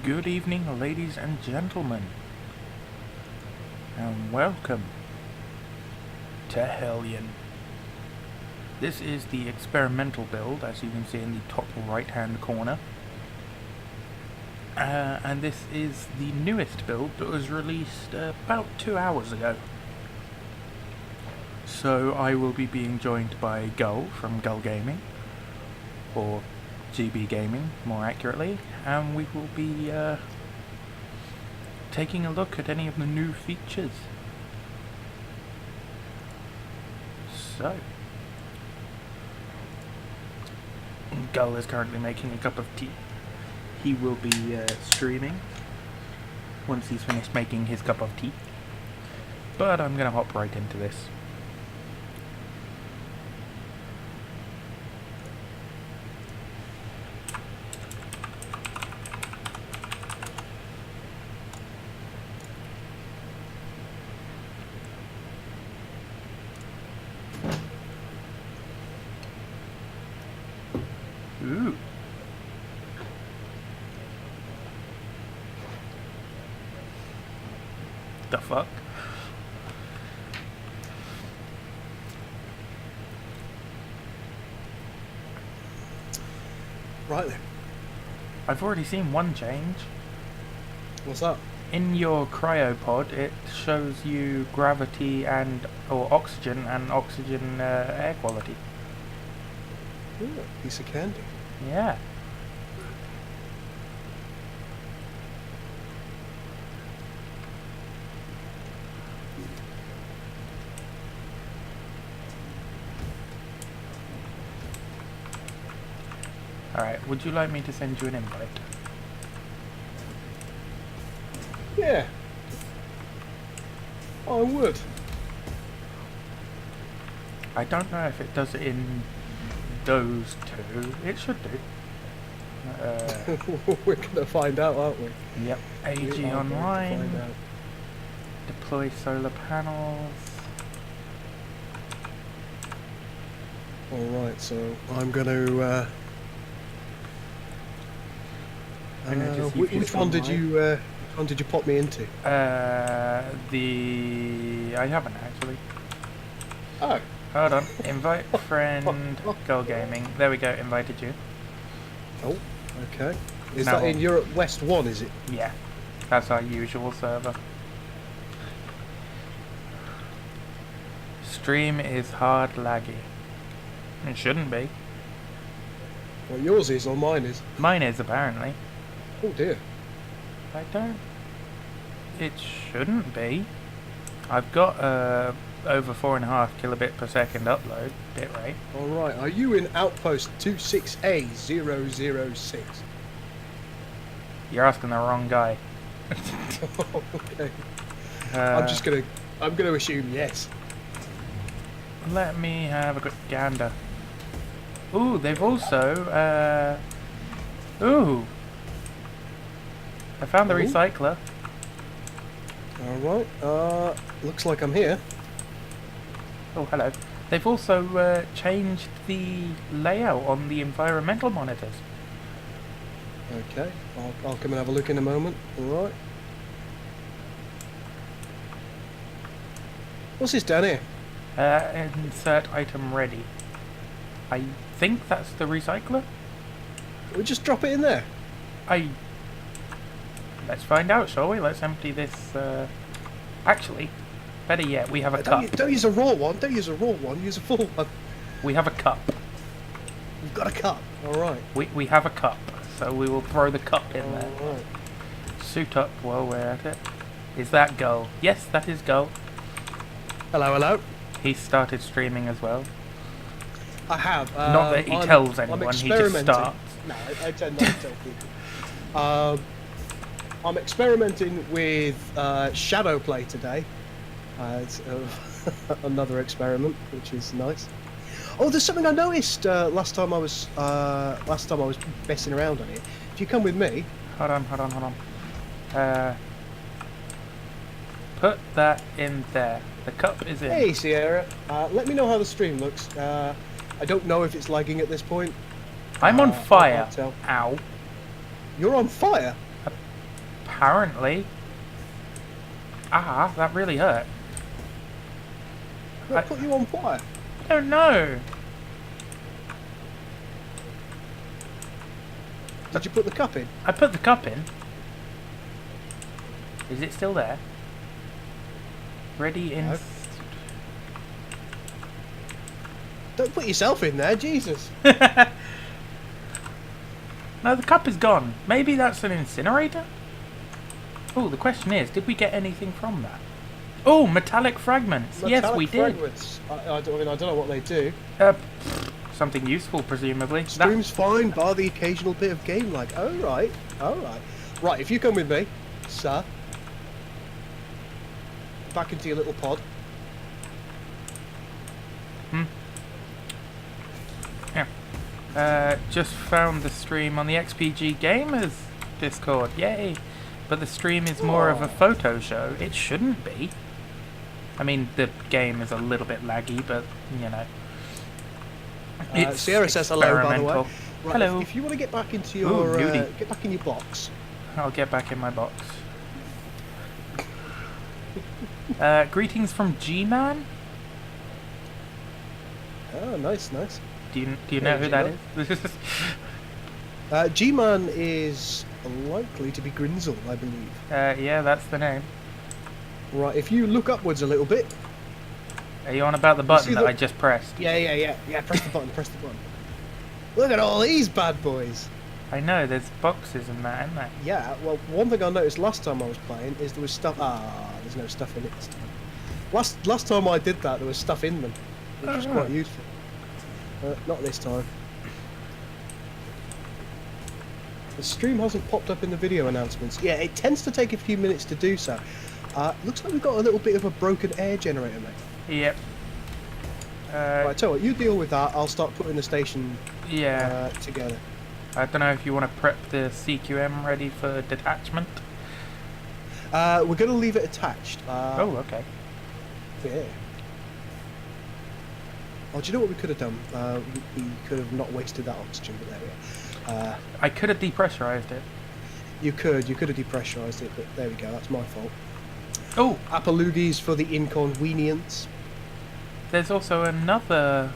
Good evening, ladies and gentlemen, and welcome to Hellion. This is the experimental build, as you can see in the top right hand corner, and this is the newest build that was released about 2 hours ago. So I will be being joined by Gull from Gull Gaming, or GB Gaming more accurately, and we will be taking a look at any of the new features. So, Gull is currently making a cup of tea. He will be streaming once he's finished making his cup of tea, but I'm gonna hop right into this. Ooh. The fuck? Right then. I've already seen one change. What's that? In your cryopod, it shows you gravity or oxygen air quality. Ooh, piece of candy. Yeah. Alright, would you like me to send you an invite? Yeah. I would. I don't know if it does it in those two. It should do. We're gonna find out, aren't we? Yep. We AG are going to online. find out. Deploy solar panels. Alright, so I'm gonna just use which this one did online. you pop me into? I haven't actually. Oh. Hold on. Invite friend Gull Gaming. There we go, invited you. Oh, okay. Is No. that in Europe West 1, is it? Yeah. That's our usual server. Stream is hard laggy. It shouldn't be. Well, yours is or mine is. Mine is apparently. Oh dear. I don't. It shouldn't be. I've got over 4.5 kilobit per second upload bit rate. Alright, are you in Outpost 26A006? You're asking the wrong guy. Okay. Uh, I'm gonna assume yes. Let me have a quick gander. Ooh, they've also ooh. I found the Ooh. recycler. Alright, looks like I'm here. Oh, hello. They've also changed the layout on the environmental monitors. Okay, I'll come and have a look in a moment. Alright. What's this down here? Insert item ready. I think that's the recycler. We just drop it in there. Let's find out, shall we? Let's empty this. Actually, better yet, we have a cup. Don't use a raw one. Don't use a raw one. Use a full one. We have a cup. You've got a cup. Alright. We have a cup, so we will throw the cup in there. Alright. Suit up while we're at it. Is that Gull? Yes, that is Gull. Hello, hello. He started streaming as well. I have. Not that he tells anyone, he just starts. No, I tend not to tell people. I'm experimenting with shadow play today. It's another experiment, which is nice. Oh, there's something I noticed last time I was messing around on it. If you come with me, Hold on. Put that in there. The cup is in. hey Sierra, let me know how the stream looks. I don't know if it's lagging at this point. I'm on I fire. can't tell. Ow. You're on fire? Apparently. Ah, that really hurt. What put you on fire? I don't know. Did you put the cup in? I put the cup in. Is it still there? Ready in... No. Don't put yourself in there, Jesus. No, the cup is gone. Maybe that's an incinerator? Oh, the question is, did we get anything from that? Oh, metallic fragments. Yes, we did. Fragments. I don't know what they do. Something useful, presumably. Stream's fine, bar the occasional bit of game like. Oh, right. All right. Right, if you come with me, sir. Back into your little pod. Yeah. Just found the stream on the XPG Gamers Discord. Yay. But the stream is more of a photo show. It shouldn't be. I mean, the game is a little bit laggy, but, you know. It's Sierra says hello, by the way. Right, Hello. If you want to get back into your get back in your box. I'll get back in my box. Greetings from G-Man. Oh, nice, nice. Do you know who that is? G-Man is likely to be Grinzel, I believe. Yeah, that's the name. Right, if you look upwards a little bit. Are you on about the button that I just pressed? Yeah. Press the button. Press the button. Look at all these bad boys. I know, there's boxes and that, isn't there? Yeah, well, one thing I noticed last time I was playing is there was stuff. There's no stuff in it this time. Last time I did that, there was stuff in them, which was quite useful. Not this time. The stream hasn't popped up in the video announcements. Yeah, it tends to take a few minutes to do so. Looks like we've got a little bit of a broken air generator, mate. Yep. Right, tell you what, you deal with that. I'll start putting the station together. I don't know if you want to prep the CQM ready for detachment. We're going to leave it attached. Oh, okay. Yeah. Oh, do you know what we could have done? We could have not wasted that oxygen, but there we are. I could have depressurized it. You could have depressurized it, but there we go. That's my fault. Oh, apologies for the inconvenience. There's also another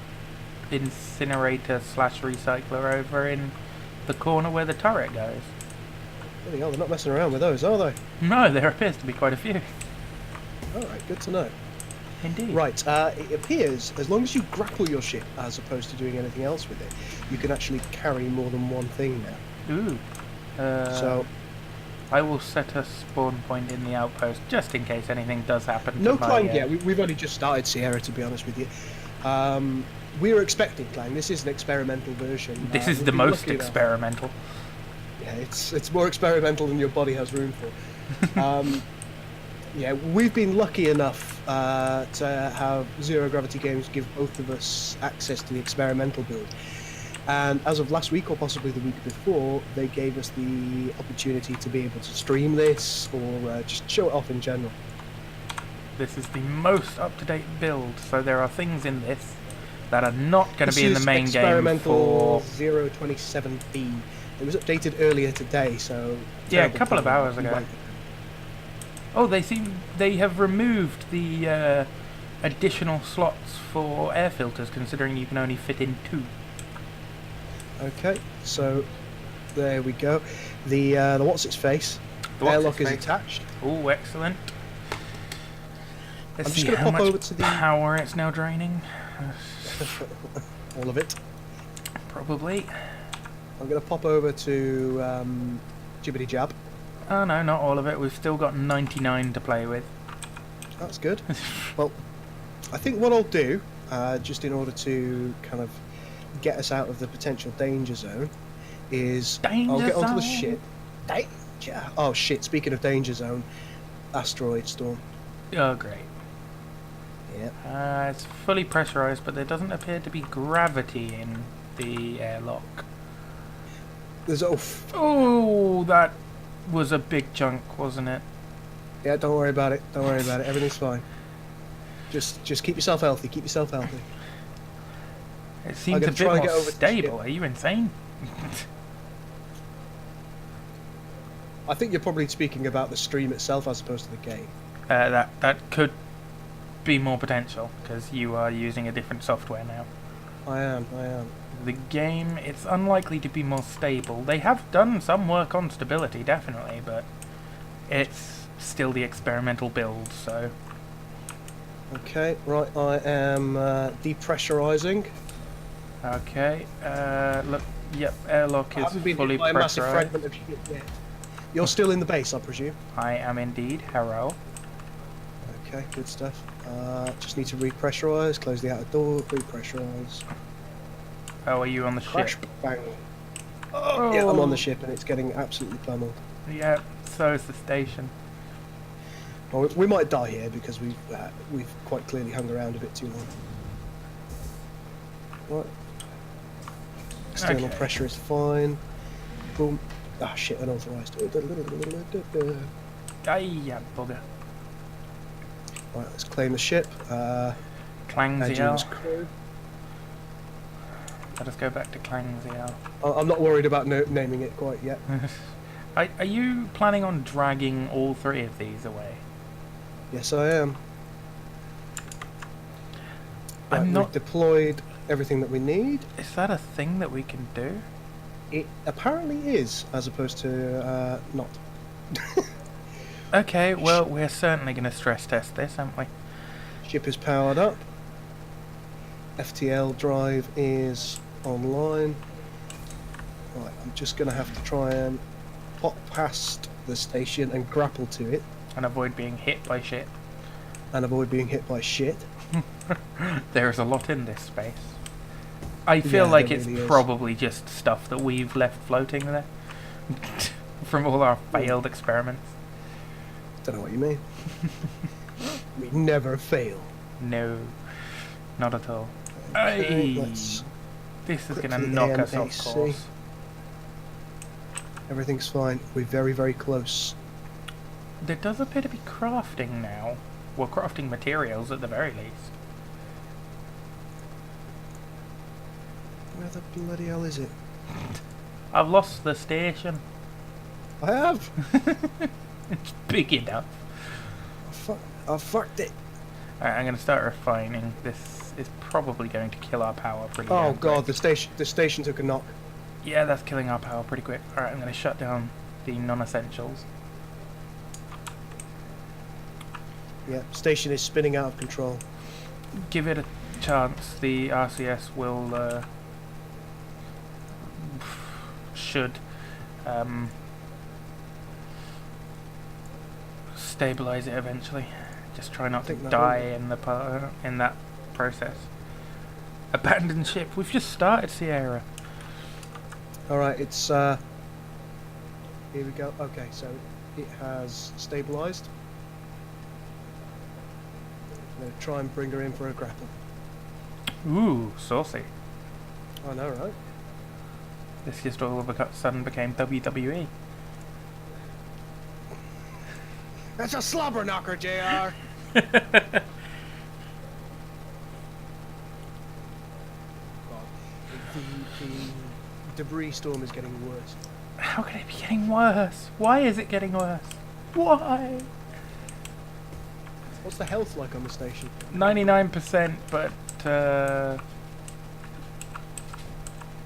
incinerator / recycler over in the corner where the turret goes. Bloody hell, they're not messing around with those, are they? No, there appears to be quite a few. Alright, good to know. Indeed. Right, it appears as long as you grapple your ship as opposed to doing anything else with it, you can actually carry more than one thing now. Ooh. So I will set a spawn point in the outpost just in case anything does happen. No Clang yet. We've only just started Sierra, to be honest with you. We were expecting Clang. This is an experimental version. This is the most experimental. Yeah, it's more experimental than your body has room for. Yeah, we've been lucky enough to have Zero Gravity Games give both of us access to the experimental build. And as of last week, or possibly the week before, they gave us the opportunity to be able to stream this, or just show it off in general. This is the most up-to-date build, so there are things in this that are not going to be in the main game for... 027B. It was updated earlier today, so... Yeah, a couple of hours ago. Oh, they have removed the additional slots for air filters, considering you can only fit in 2. Okay, so there we go. The what's its face? The airlock is attached. Oh, excellent. Let's I'm see just going to how pop much over to the power it's now draining. all of it. Probably. I'm going to pop over to Jibbity Jab. Oh no, not all of it. We've still got 99 to play with. That's good. Well, I think what I'll do, just in order to kind of get us out of the potential danger zone, is I'll get onto the ship. Danger! Oh shit, speaking of danger zone, asteroid storm. Oh great. Yeah. It's fully pressurized, but there doesn't appear to be gravity in the airlock. There's oh, that was a big chunk, wasn't it? Yeah, don't worry about it. Don't worry about it. Everything's fine. Just keep yourself healthy. Keep yourself healthy. It seems a bit more stable. Are you insane? I think you're probably speaking about the stream itself as opposed to the game. That could be more potential because you are using a different software now. I am. The game, it's unlikely to be more stable. They have done some work on stability, definitely, but it's still the experimental build, so... Okay, right, I am depressurizing. Okay, look, yep, airlock I is haven't been fully hit by a massive pressurized. fragment of shit yet. You're still in the base, I presume? I am indeed, hello. Okay, good stuff. Just need to repressurize, close the outer door, repressurize. Oh, are you on the Crash, ship? bang. Oh, yeah, I'm on the ship and it's getting absolutely pummeled. Yeah, so is the station. Well, we might die here because we've quite clearly hung around a bit too long. Right. External Okay. pressure is fine. Boom. Ah, shit, unauthorized. Aye, bugger. Right, let's claim the ship. Klangziel. Crew. Let us go back to Klangziel. I'm not worried about naming it quite yet. Are you planning on dragging all three of these away? Yes, I am. Right, I'm not... We've deployed everything that we need. Is that a thing that we can do? It apparently is, as opposed to not. Okay, well, we're certainly going to stress test this, aren't we? Ship is powered up. FTL drive is online. Right, I'm just going to have to try and pop past the station and grapple to it. And avoid being hit by shit. And avoid being hit by shit. There's a lot in this space. I feel Yeah, like there it's really is. probably just stuff that we've left floating there. From all our failed experiments. Don't know what you mean. We never fail. No, not at all. Okay, Hey, let's this is going to quickly knock us aim off AC. course. Everything's fine. We're very, very close. There does appear to be crafting now. Well, crafting materials at the very least. Where the bloody hell is it? I've lost the station. I have. It's big enough. I fucked it. Alright, I'm going to start refining. This is probably going to kill our power pretty Oh damn god, quick. the station took a knock. Yeah, that's killing our power pretty quick. Alright, I'm going to shut down the non-essentials. Yeah, station is spinning out of control. Give it a chance. The RCS will should stabilize it eventually. Just try not to think that die in the in that process. Abandoned ship. We've just started, Sierra. Alright, it's here we go. Okay, so it has stabilized. I'm gonna try and bring her in for a grapple. Ooh, saucy. I know, right? This just all of a sudden became WWE. That's a slobber knocker, JR. The debris storm is getting worse. How could it be getting worse? Why is it getting worse? Why? What's the health like on the station? 99%, but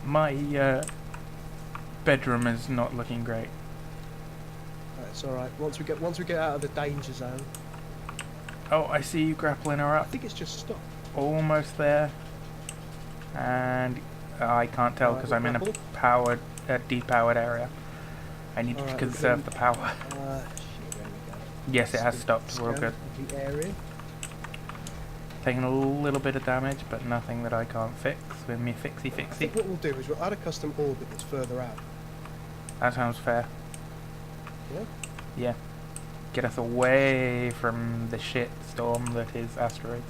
my bedroom is not looking great. It's all right. Once we get out of the danger zone, Oh, I see you grappling her I up. think it's just stopped. Almost there. And I can't tell because I'm in a grapple. powered, depowered area. I need to Alright, conserve the power. Shit, there we go. Yes, it has stopped. We're all Scan good. of the area. Taking a little bit of damage, but nothing that I can't fix with me fixie I fixie. think what we'll do is we'll add a custom orbit that's further out. That sounds fair. Yeah. Yeah. Get us away from the shit storm that is asteroids.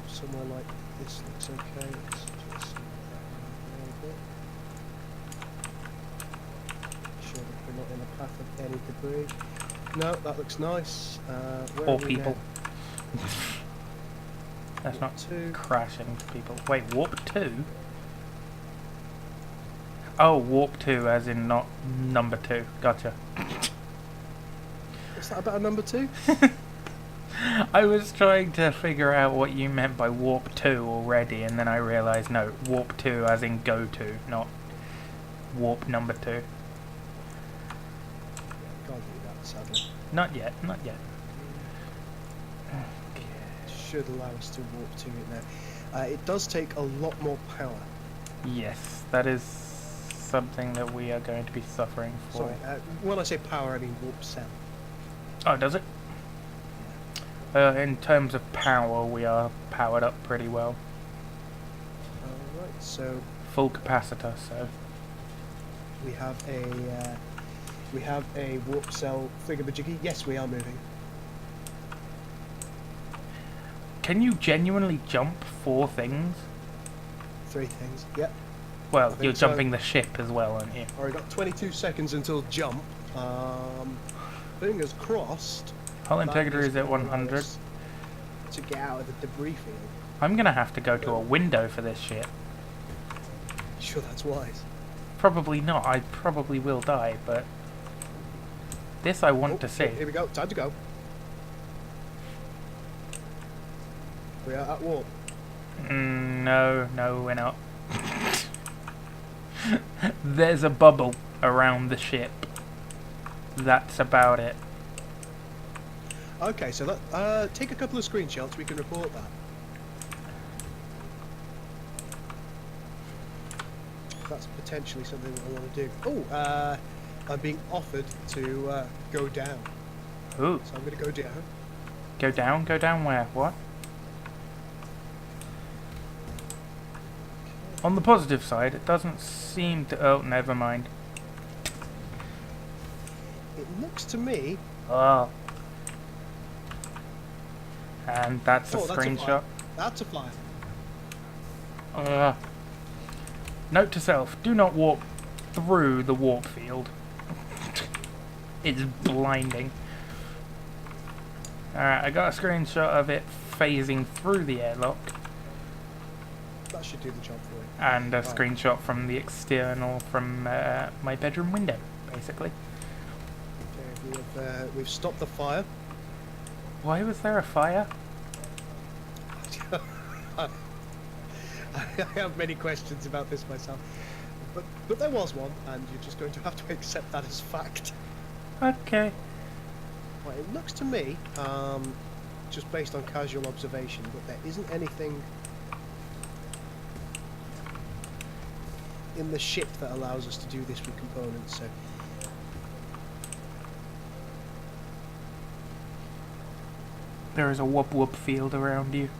Somewhere like this looks okay. Let's just see that a little bit. Make sure that we're not in the path of any debris. No, that looks nice. Where Or are we people. now? That's not Two. crashing people. Wait, warp 2? Oh, warp 2 as in not number 2. Gotcha. Is that about number 2? I was trying to figure out what you meant by warp 2 already, and then I realised, no, warp 2 as in go to, not warp number 2. Can't do that, sadly. Not yet, not yet. Should allow us to warp to it now. It does take a lot more power. Yes, that is something that we are going to be suffering for. Sorry, when I say power, I mean warp cell. Oh, does it? In terms of power, we are powered up pretty well. Alright, so Full capacitor, so... we have a warp cell thingamajiggy. Yes, we are moving. Can you genuinely jump 4 things? 3 things. Yep. Well, think you're so. jumping the ship as well, aren't you? Alright, got 22 seconds until jump. Fingers crossed. Hull that integrity is at gonna allow 100. us to get out of the debris field. I'm gonna have to go to a window for this shit. Sure, that's wise. Probably not, I probably will die, but... This I want to see. Here we go, time to go. We are at warp. No, we're not. There's a bubble around the ship. That's about it. Okay, so that, take a couple of screenshots, we can report that. That's potentially something that I want to do. Oh, I'm being offered to go down. Ooh. So I'm going to go down. Go down? Go down where? What? On the positive side, it doesn't seem to... Oh, never mind. It looks to me... Oh. And that's a Oh, that's a screenshot. flyer. That's a flyer. Note to self, do not warp through the warp field. It's blinding. Alright, I got a screenshot of it phasing through the airlock. That should do the job for you. And a Right. screenshot from the external from my bedroom window, basically. Okay, we've stopped the fire. Why was there a fire? I have many questions about this myself, but there was one, and you're just going to have to accept that as fact. Okay. Right, it looks to me, just based on casual observation, that there isn't anything in the ship that allows us to do this with components. So There is a whoop whoop field around you.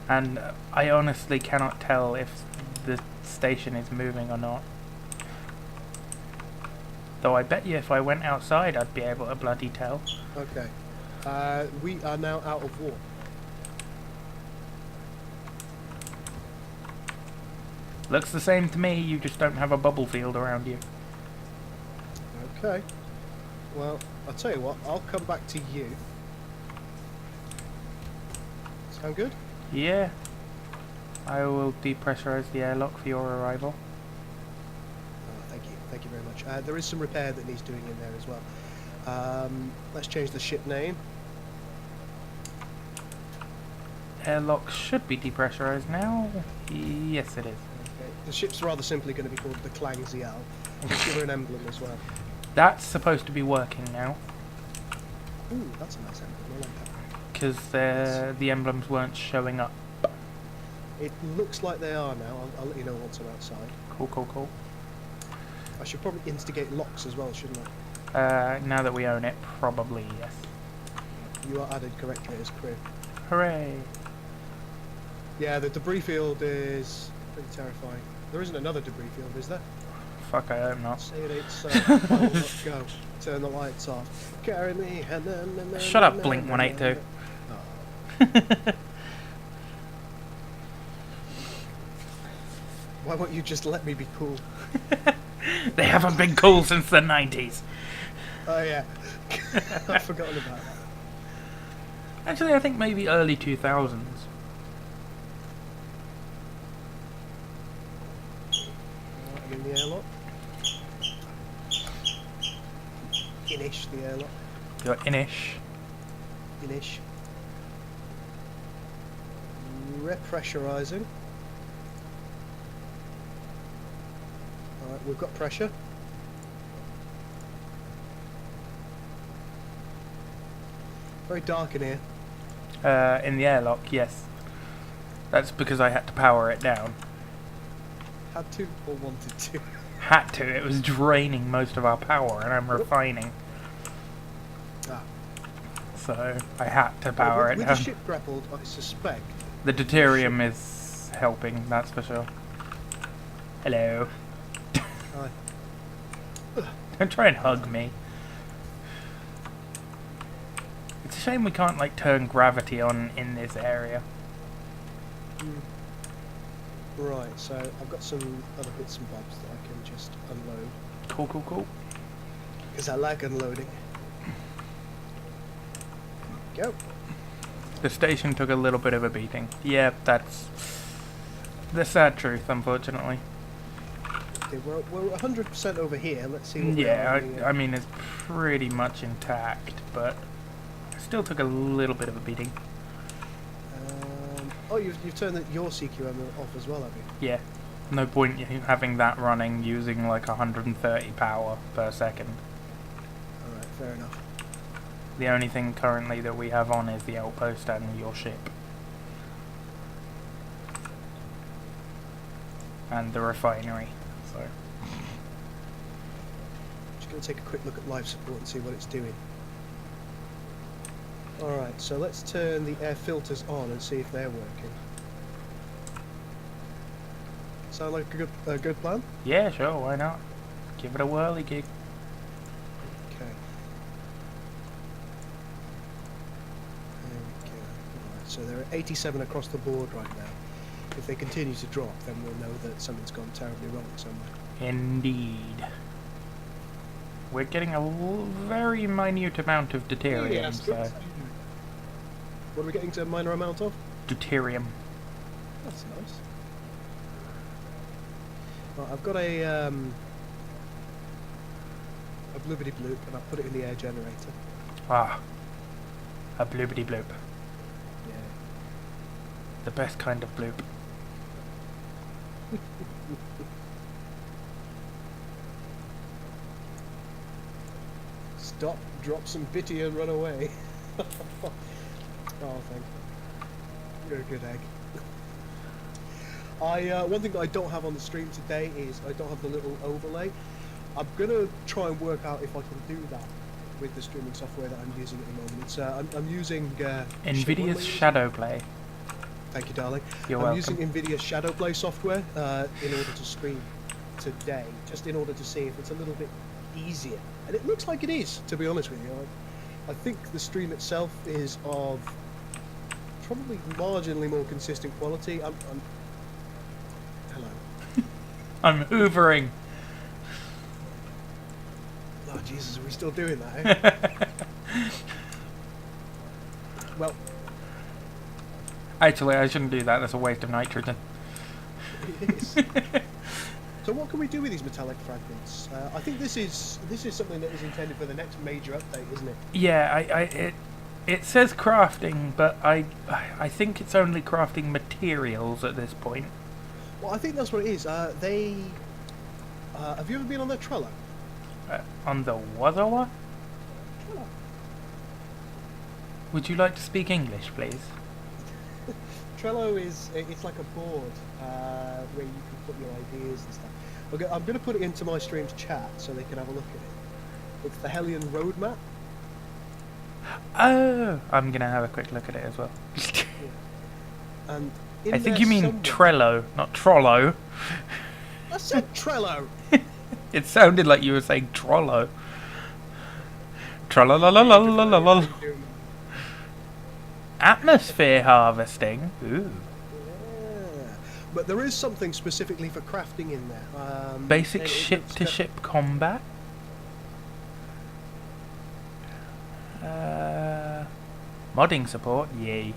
And I honestly cannot tell if the station is moving or not. Though I bet you if I went outside I'd be able to bloody tell. okay, we are now out of warp. Looks the same to me, you just don't have a bubble field around you. Okay. Well, I'll tell you what, I'll come back to you. Sound good? Yeah. I will depressurize the airlock for your arrival. Thank you very much. There is some repair that needs doing in there as well. Let's change the ship name. Airlock should be depressurized now. Yes, it is. Okay. The ship's rather simply going to be called the Clang ZL. I'll give her an emblem as well. That's supposed to be working now. Ooh, that's a nice emblem. I like that. Because the emblems weren't showing up. It looks like they are now. I'll let you know once I'm outside. Cool. I should probably instigate locks as well, shouldn't I? Now that we own it, probably yes. You are added correctly as crew. Hooray! Yeah, the debris field is pretty terrifying. There isn't another debris field, is there? Fuck, I hope not. Say it ain't so. Oh, let's go. Turn the lights off. Carry me. Shut up, Blink 182. Oh. Why won't you just let me be cool? They haven't been cool since the 90s. Oh yeah, I've forgotten about that. Actually, I think maybe early 2000s. I'm in the airlock. inish the airlock. You're inish. Inish. Repressurizing. Alright, we've got pressure. Very dark in here. In the airlock, yes. That's because I had to power it down. Had to or wanted to? Had to. It was draining most of our power, and I'm refining. Ah. So I had to power it with down. the ship grappled, I suspect. The deuterium is helping, that's for sure. Hello. Hi. Don't try and hug me. It's a shame we can't like turn gravity on in this area. Right, so I've got some other bits and bobs that I can just unload. Cool, cool, cool. Because I like unloading. Go. The station took a little bit of a beating. Yeah, that's the sad truth, unfortunately. Okay, we're 100% over here. Let's see what we are. Yeah, I mean, it's pretty much intact, but it still took a little bit of a beating. Oh, you've turned your CQM off as well, have you? Yeah. No point in having that running using like 130 power per second. Alright, fair enough. The only thing currently that we have on is the outpost and your ship. And the refinery, so. Just going to take a quick look at life support and see what it's doing. Alright, so let's turn the air filters on and see if they're working. Sound like a good plan? Yeah, sure, why not? Give it a whirly gig. Okay. There we go. Alright, so there are 87 across the board right now. If they continue to drop, then we'll know that something's gone terribly wrong somewhere. Indeed. We're getting a very minute amount of deuterium, Yes, so... What are we getting to a minor amount of? Deuterium. That's nice. Well, I've got a bloopity bloop, and I've put it in the air generator. Ah. A bloopity bloop. Yeah. The best kind of bloop. Stop, drop some bitty and run away. Oh, thank you. You're a good egg. One thing that I don't have on the stream today is I don't have the little overlay. I'm gonna try and work out if I can do that with the streaming software that I'm using at the moment. It's I'm using NVIDIA's Shadowplay. Thank you, darling. You're I'm welcome. using NVIDIA's Shadowplay software in order to stream today, just in order to see if it's a little bit easier. And it looks like it is, to be honest with you. I think the stream itself is of probably marginally more consistent quality. Hello. I'm hoovering. Oh Jesus, are we still doing that? Eh? Well, Actually, I shouldn't do that. That's a waste of nitrogen. it is. So what can we do with these metallic fragments? I think this is something that is intended for the next major update, isn't it? Yeah, it says crafting, but I think it's only crafting materials at this point. Well, I think that's what it is. Have you ever been on their Trello? On the Wazawa? Trello. Would you like to speak English, please? Trello it's like a board where you can put your ideas and stuff. Okay, I'm going to put it into my stream's chat so they can have a look at it. It's the Hellion roadmap. Oh, I'm gonna have a quick look at it as well. Yeah. And in I think there you mean somewhere- Trello, not Trollo. I said Trello. It sounded like you were saying Trollo. Trololololololol. Atmosphere harvesting. Ooh. Yeah. But there is something specifically for crafting in there. Basic it looks ship-to-ship combat. Modding support, yay.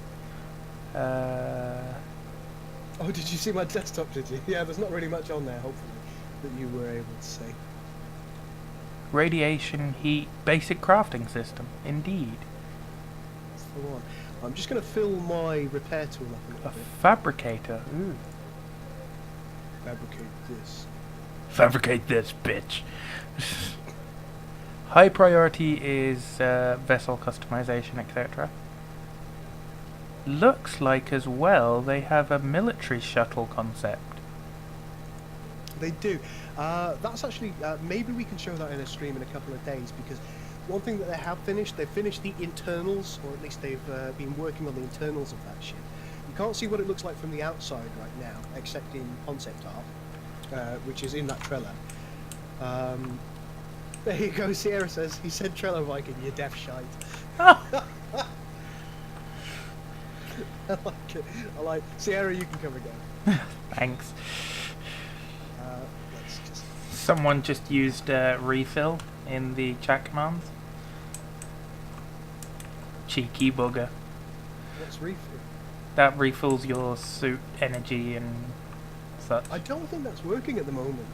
Oh, did you see my desktop? Did you? Yeah, there's not really much on there. Hopefully, that you were able to see. Radiation heat basic crafting system. Indeed. That's the one. I'm just going to fill my repair tool up a little A bit. fabricator. Ooh. Fabricate this. Fabricate this, bitch. High priority is vessel customization, etc. Looks like as well they have a military shuttle concept. They do. That's actually, maybe we can show that in a stream in a couple of days, because one thing that they have finished, they've finished the internals, or at least they've been working on the internals of that ship. You can't see what it looks like from the outside right now, except in concept art, which is in that trailer. There you go, Sierra says, he said Trello Viking, you deaf shite. I like it. I like, Sierra, you can come again. Thanks. Let's just... Someone just used refill in the chat commands. Cheeky bugger. What's refill? That refills your suit energy and such. I don't think that's working at the moment.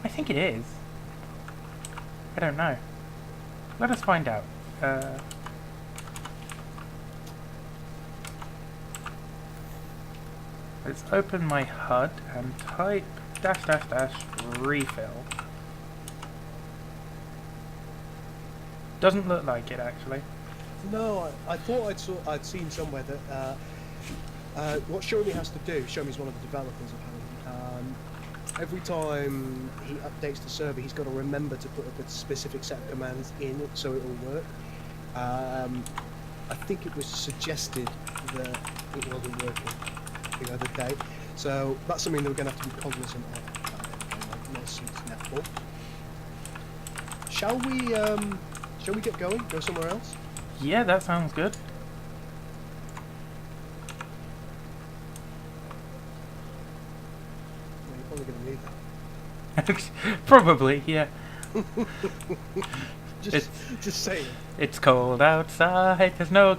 I think it is. I don't know. Let us find out. Let's open my HUD and type -- refill. Doesn't look like it actually. No, I thought I'd seen somewhere that what Shomi has to do. Shomi's one of the developers apparently. Every time he updates the server, he's got to remember to put a specific set of commands in it so it will work. I think it was suggested that it wasn't working the other day, so that's something that we're going to have to be cognizant of. No suits netball. Shall we get going? Go somewhere else? Yeah, that sounds good. Well, you're probably going to need that. Probably, yeah. Just saying. It's cold outside. There's no.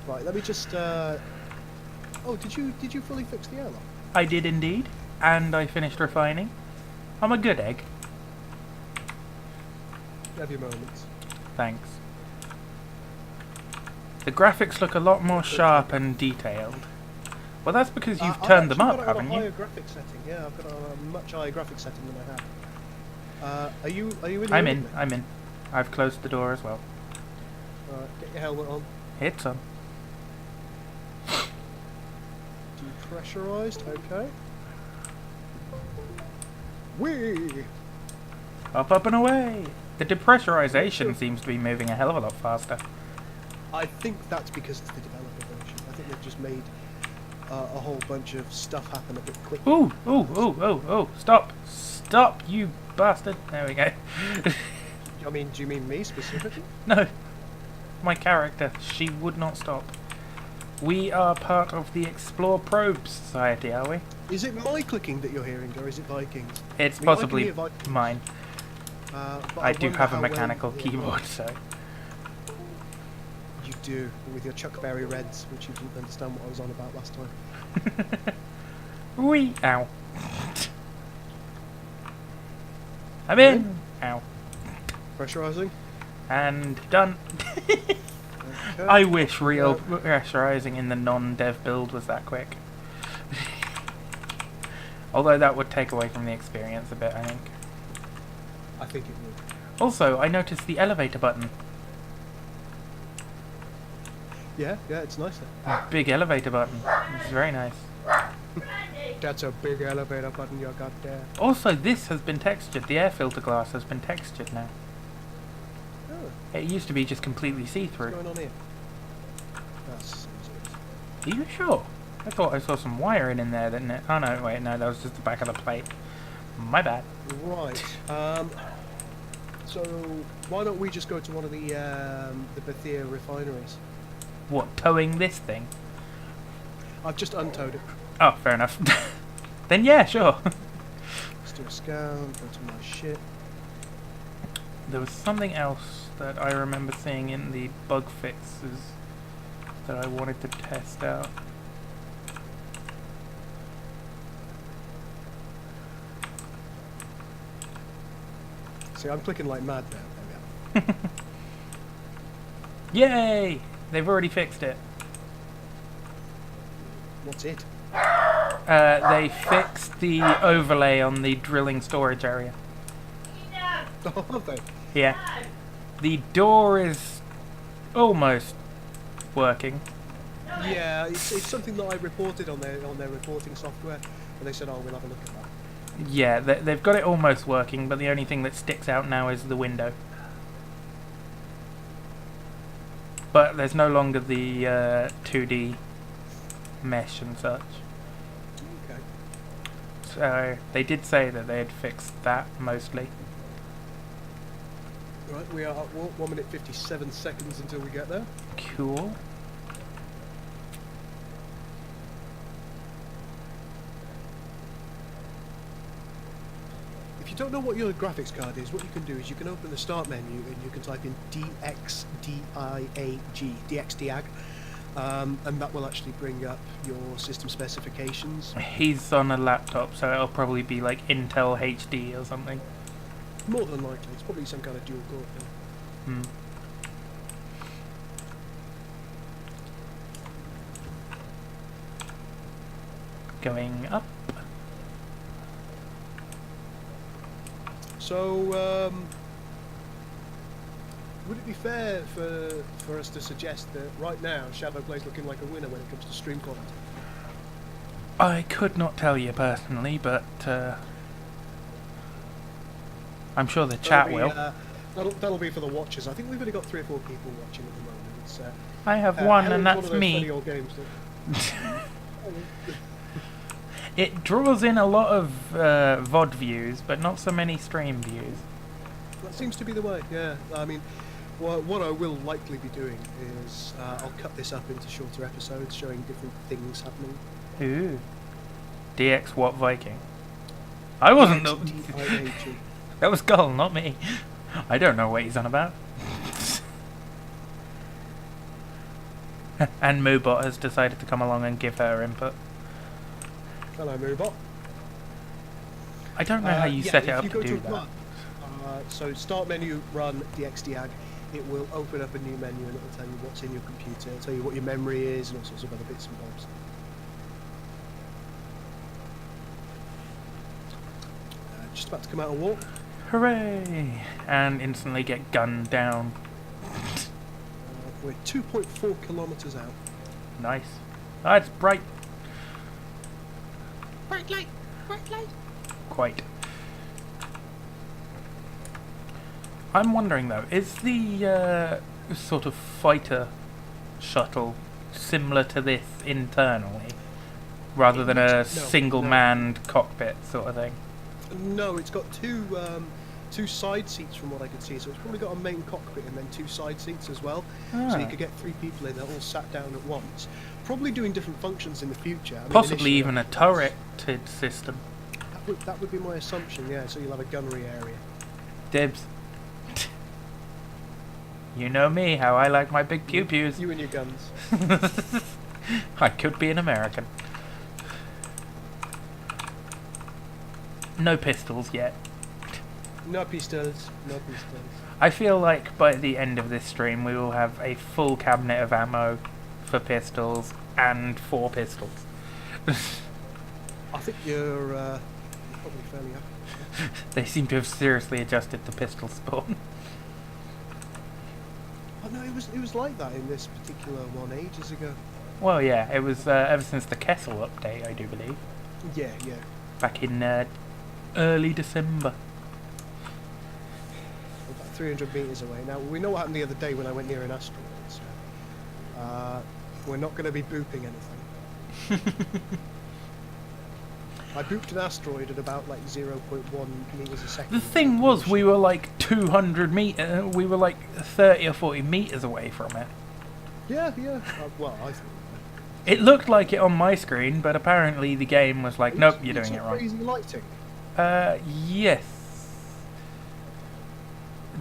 Right, let me just. Oh, did you fully fix the airlock? I did indeed, and I finished refining. I'm a good egg. Have your moments. Thanks. The graphics look a lot more sharp and detailed. Well, that's because you've turned them up, haven't you? I've got a higher graphics setting. Yeah, I've got a much higher graphics setting than I have. Are you in? I'm in. I'm in. I've closed the door as well. Alright, get your helmet on. It's on. Depressurized. Okay. Whee! Up and away. The depressurization seems to be moving a hell of a lot faster. I think that's because it's the developer version. I think they've just made a whole bunch of stuff happen a bit quicker. Ooh, ooh, ooh, ooh, ooh. Stop. Stop, you bastard. There we go. I mean, do you mean me specifically? No. My character. She would not stop. We are part of the Explore Probe Society, are we? Is it my clicking that you're hearing, or is it Vikings? It's I mean, I can possibly hear Vikings. mine. But I do wonder have a how well mechanical you- keyboard, so... You do, with your Chuck Berry Reds, which you didn't understand what I was on about last time. Wee! Ow. I'm in! Ow. Pressurizing. And done. Okay. I wish real pressurizing in the non-dev build was that quick. Although that would take away from the experience a bit, I think. I think it would. Also, I noticed the elevator button. Yeah, it's nicer. A big elevator button. It's very nice. That's a big elevator button you got there. Also, this has been textured. The air filter glass has been textured now. Oh, It used to be just completely what's see-through. going on here? That's Are you sure? I thought I saw some wiring in there, didn't it? Oh no, wait, no, that was just the back of the plate. My bad. right. So why don't we just go to one of the Bethia refineries? What, towing this thing? I've just untowed it. Oh, fair enough. Then yeah, sure. Let's do a scan. Go to my shit. There was something else that I remember seeing in the bug fixes that I wanted to test out. See, I'm clicking like mad now. There we are. Yay! They've already fixed it. What's it? They fixed the overlay on the drilling storage area. Oh, have they? Yeah. The door is almost working. Yeah, it's something that I reported on their reporting software, and they said, "Oh, we'll have a look at that." Yeah, they've got it almost working, but the only thing that sticks out now is the window. But there's no longer the 2D mesh and such. Okay. So they did say that they had fixed that mostly. Right, we are at 1 minute 57 seconds until we get there. Cool. If you don't know what your graphics card is, what you can do is you can open the start menu and you can type in DXDIAG, and that will actually bring up your system specifications. He's on a laptop, so it'll probably be like Intel HD or something. More than likely, it's probably some kind of dual core thing. Hmm. Going up. So, would it be fair for us to suggest that right now Shadowplay's looking like a winner when it comes to stream quality? I could not tell you personally, but I'm sure the chat will. That'll be for the watchers. I think we've only got 3 or 4 people watching at the moment. It's, I have one, Hellion's and one that's of those me. funny old games that- It draws in a lot of VOD views, but not so many stream views. That seems to be the way. Yeah. I mean, what I will likely be doing is I'll cut this up into shorter episodes showing different things happening. Ooh. DX what Viking? I wasn't the... DIAG. That was Gull, not me. I don't know what he's on about. And Moobot has decided to come along and give her input. Hello, Moobot. I don't know how you set it up to do that. So start menu, run DXDIAG. It will open up a new menu and it will tell you what's in your computer. It'll tell you what your memory is and all sorts of other bits and bobs. Just about to come out and walk. Hooray! And instantly get gunned down. We're 2.4 kilometres out. Nice. Ah, it's bright. Bright light! Bright light! Quite. I'm wondering though, is the sort of fighter shuttle similar to this internally, rather than a single-manned cockpit sort of thing? No, it's got two side seats from what I could see, so it's probably got a main cockpit and then 2 side seats as well. So you could get 3 people in there all sat down at once. Probably doing different functions in the future. I mean, Possibly even a turreted system. That would be my assumption, yeah, so you'll have a gunnery area. Dibs. You know me, how I like my big pew-pews. You and your guns. I could be an American. No pistols yet. No pistols, no pistols. I feel like by the end of this stream we will have a full cabinet of ammo for pistols and 4 pistols. I think you're probably fairly up. They seem to have seriously adjusted the pistol spawn. Oh no, it was like that in this particular one ages ago. Well, yeah, it was ever since the Kessel update, I do believe. Yeah, yeah. Back in early December. About 300 metres away. Now, we know what happened the other day when I went near an asteroid, so we're not going to be booping anything. I booped an asteroid at about like 0.1 metres a second. The thing was, we were like 200 metres, we were like 30 or 40 metres away from it. Yeah, yeah. Well, I think. It looked like it on my screen, but apparently the game was like, nope, you're doing it wrong. Crazy lighting. Yes.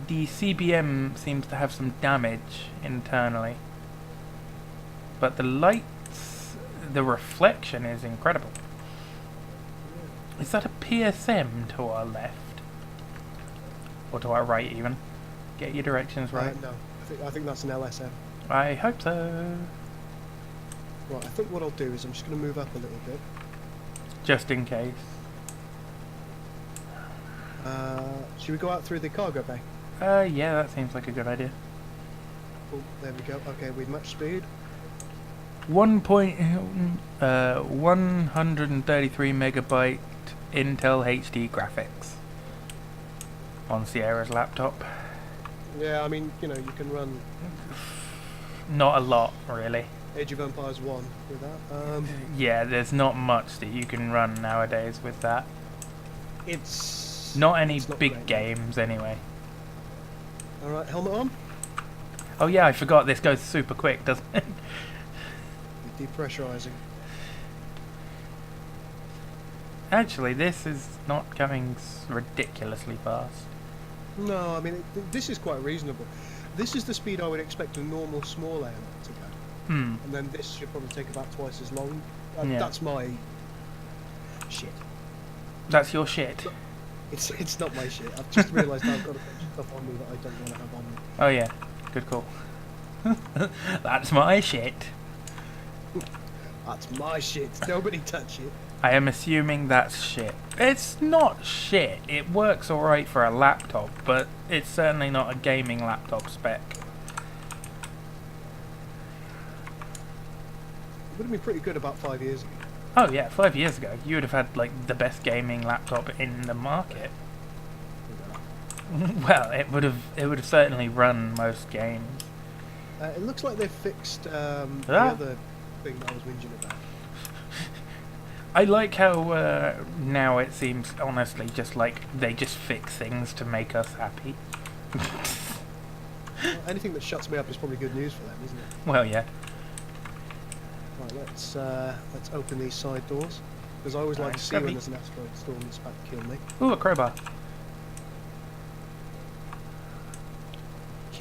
The CBM seems to have some damage internally. But the lights, the reflection is incredible. Is that a PSM to our left? Or to our right, even. Get your directions right. No, I think that's an LSM. I hope so. Right, I think what I'll do is I'm just going to move up a little bit. Just in case. Should we go out through the cargo bay? Yeah, that seems like a good idea. Oh, there we go. Okay, we've matched speed. 133 megabyte Intel HD graphics on Sierra's laptop. Yeah, I mean, you know, you can run Not a lot, really. Age of Empires 1 with that. Yeah, there's not much that you can run nowadays with that. It's Not any it's not big great. games, anyway. Alright, helmet on. Oh yeah, I forgot this goes super quick, doesn't it? Depressurizing. Actually, this is not going ridiculously fast. No, I mean, this is quite reasonable. This is the speed I would expect a normal small airline to go. Hmm. And then this should probably take about twice as long. Yeah. That's my shit. That's your shit. It's not my shit. I've just realised I've got a bunch of stuff on me that I don't want to have on me. Oh yeah, good call. That's my shit. That's my shit. Nobody touch it. I am assuming that's shit. It's not shit. It works alright for a laptop, but it's certainly not a gaming laptop spec. It would have been pretty good about 5 years ago. Oh yeah, 5 years ago, you would have had like the best gaming laptop in the market. Well, it would have certainly run most games. It looks like they've fixed the Ah. other thing that I was whinging about. I like how now it seems honestly just like they just fix things to make us happy. Well, anything that shuts me up is probably good news for them, isn't it? Well, yeah. Right, let's open these side doors, because I always like to Nice. see when Grubby. there's an asteroid storm that's about to kill me. Ooh, a crowbar.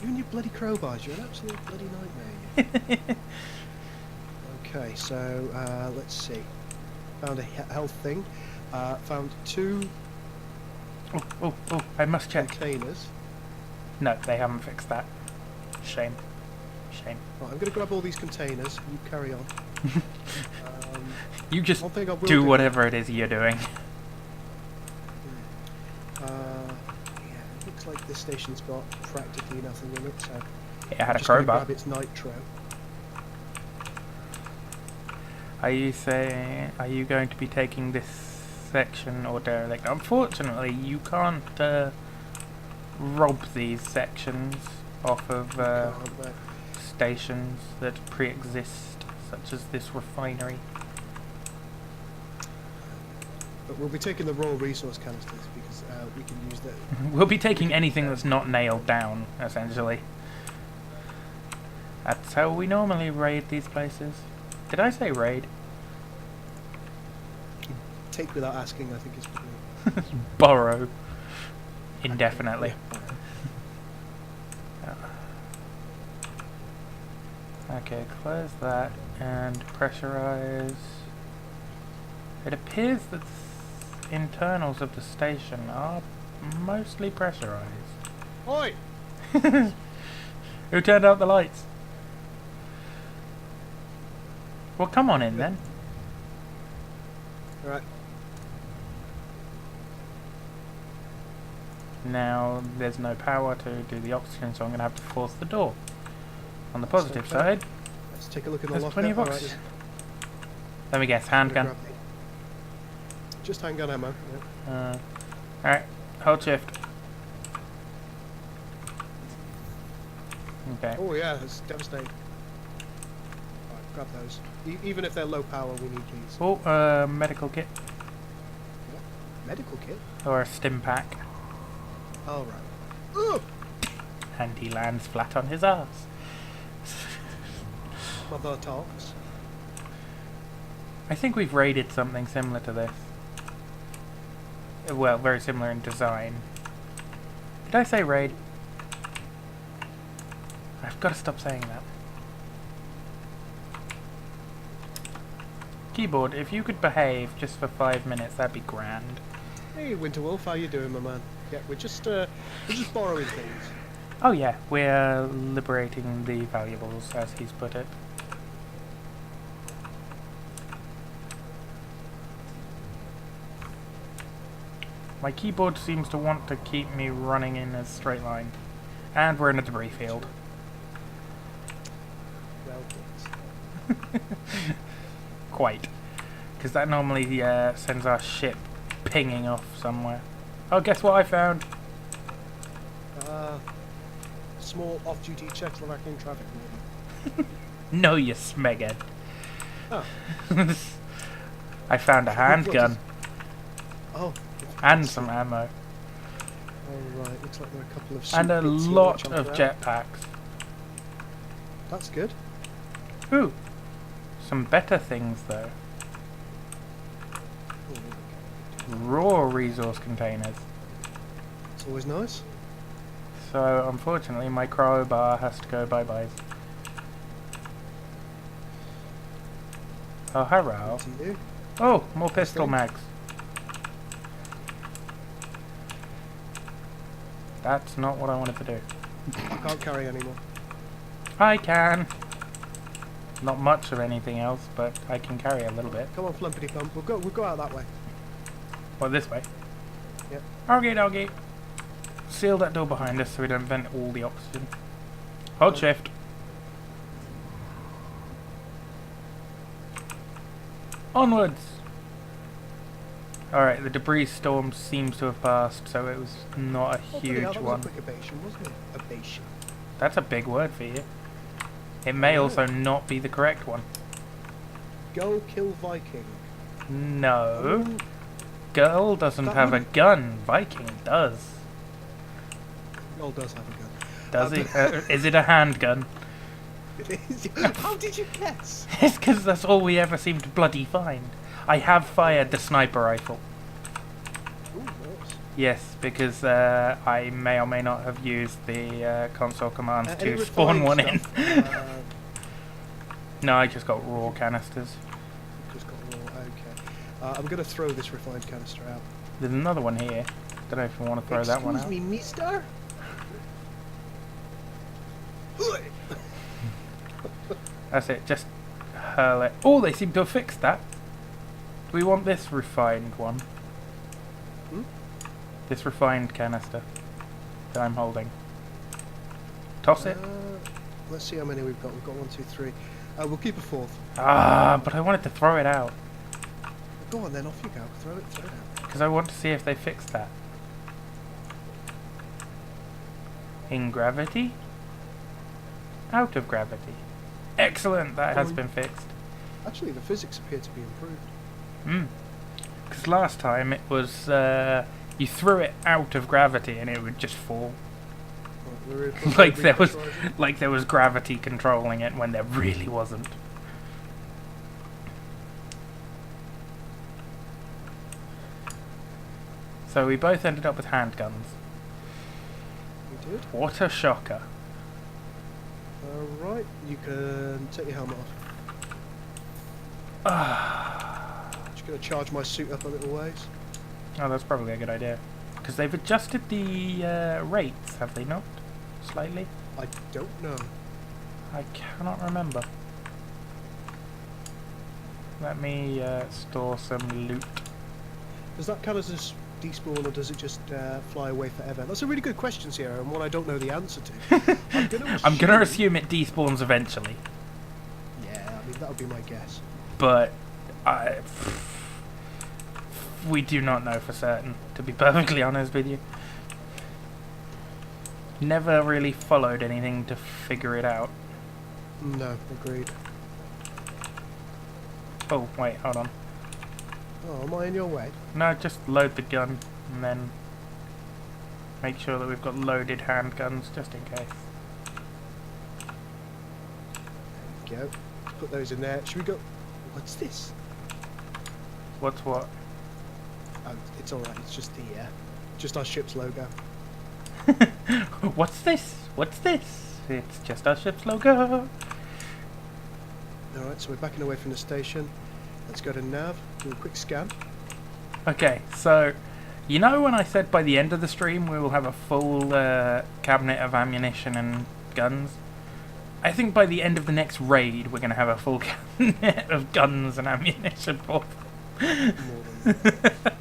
You and your bloody crowbars, you're an absolute bloody nightmare. You. Okay, so let's see. Found a health thing. Found 2 Oh, I must check. containers. No, they haven't fixed that. Shame. Shame. Right, I'm going to grab all these containers. You carry on. You just One thing I will do whatever it is you're doing. Yeah, it looks like this station's got practically nothing in it, so It had a just gonna crowbar. grab its nitro. Are you going to be taking this section or derelict? Unfortunately, you can't rob these sections off of Can't, stations that pre-exist, such as this refinery. but we'll be taking the raw resource canisters because we can use that. We'll be taking anything that's not nailed down, essentially. That's how we normally raid these places. Did I say raid? Take without asking, I think is probably. Borrow. Indefinitely. Okay, close that and pressurize. It appears that the internals of the station are mostly pressurized. Oi! Who turned out the lights? Well, come on in then. Alright. Now, there's no power to do the oxygen, so I'm going to have to force the door. On the positive Okay. side, Let's take a look in the there's locker. plenty of Alright, oxygen. Let me guess, handgun. grab the- Just handgun ammo. Yeah. Alright, hold shift. Okay. Oh yeah, it's devastating. Alright, grab those. Even if they're low power, we need these. Oh, medical kit. Medical kit? Or a stim pack. Oh right. Ooh! And he lands flat on his ass. Mother talks. I think we've raided something similar to this. Well, very similar in design. Did I say raid? I've got to stop saying that. Keyboard, if you could behave just for 5 minutes, that'd be grand. Hey Winterwolf, how you doing, my man? Yeah, we're just borrowing things. Oh yeah, we're liberating the valuables, as he's put it. My keyboard seems to want to keep me running in a straight line. And we're in a debris field. Well, Quite. Because that normally sends our ship pinging off somewhere. Oh, guess what I found? small off-duty Czechoslovakian traffic warden. No, you smeghead. Oh. I found a handgun. Oh. And some ammo. Oh right, looks like there are a couple of And a soup bits here lot which I'm of proud. jetpacks. That's good. Ooh. Some better things though. Oh, Raw resource containers. it's always nice. So unfortunately my crowbar has to go bye-byes. Oh, hello. To you. Oh, more pistol Thanks. mags. That's not what I wanted to do. I can't carry anymore. I can. Not much of anything else, but I can carry a little bit. Come on, flumpity pump. We'll go out that way. Well, this way. Yep. Okay, doggy. Seal that door behind us so we don't vent all the oxygen. Hold shift. Onwards! Alright, the debris storm seems to have passed, so it was not a Oh, huge that one. was a quick evasion, wasn't it? Evasion. That's a big word for you. It may Yeah. also not be the correct one. Go kill Viking. No. Ooh, Girl doesn't That have a wouldn't- gun. Viking does. Girl does have a gun. Does he? Is it a handgun? It is. How did you guess? It's because that's all we ever seem to bloody find. I have fired the sniper rifle. Ooh, nice. Yes, because I may or may not have used the console commands Any to spawn one in. refined No, I just got raw canisters. just got raw. Okay. I'm gonna throw this refined canister out. There's another one here. Don't know if you want to throw that one out. Excuse me, mister. That's it, just hurl it. Oh, they seem to have fixed that. Do we want this refined one? Hmm? This refined canister that I'm holding. Toss it. Let's see how many we've got. We've got 1, 2, 3. We'll keep a fourth. Ah, but I wanted to throw it out. Go on then, off you go. Throw it out. Because I want to see if they fixed that. In gravity? Out of gravity. Excellent, that has been fixed. Actually, the physics appear to be improved. Because last time it was, you threw it out of gravity and it would just fall. Right, like there was gravity controlling it when there really wasn't. So we both ended up with handguns. We did. What a shocker. Alright, you can take your helmet off. Just gonna charge my suit up a little ways. Oh, that's probably a good idea. Because they've adjusted the rates, have they not? Slightly? I don't know. I cannot remember. Let me store some loot. Does that count as a despawn or does it just fly away forever? That's a really good question, Sierra, and one I don't know the answer to. I'm gonna assume it despawns eventually, Yeah, I mean, that would be my guess. but we do not know for certain, to be perfectly honest with you. Never really followed anything to figure it out. No, agreed. Oh, wait, hold on. Oh, am I in your way? No, just load the gun and then make sure that we've got loaded handguns just in case. There we go. Let's put those in there. Should we go? What's this? What's what? Oh, it's alright. It's just just our ship's logo. What's this? What's this? It's just our ship's logo. Alright, so we're backing away from the station. Let's go to nav, do a quick scan. Okay, so You know when I said by the end of the stream we will have a full cabinet of ammunition and guns? I think by the end of the next raid we're going to have a full cabinet of guns and ammunition for them. More than that.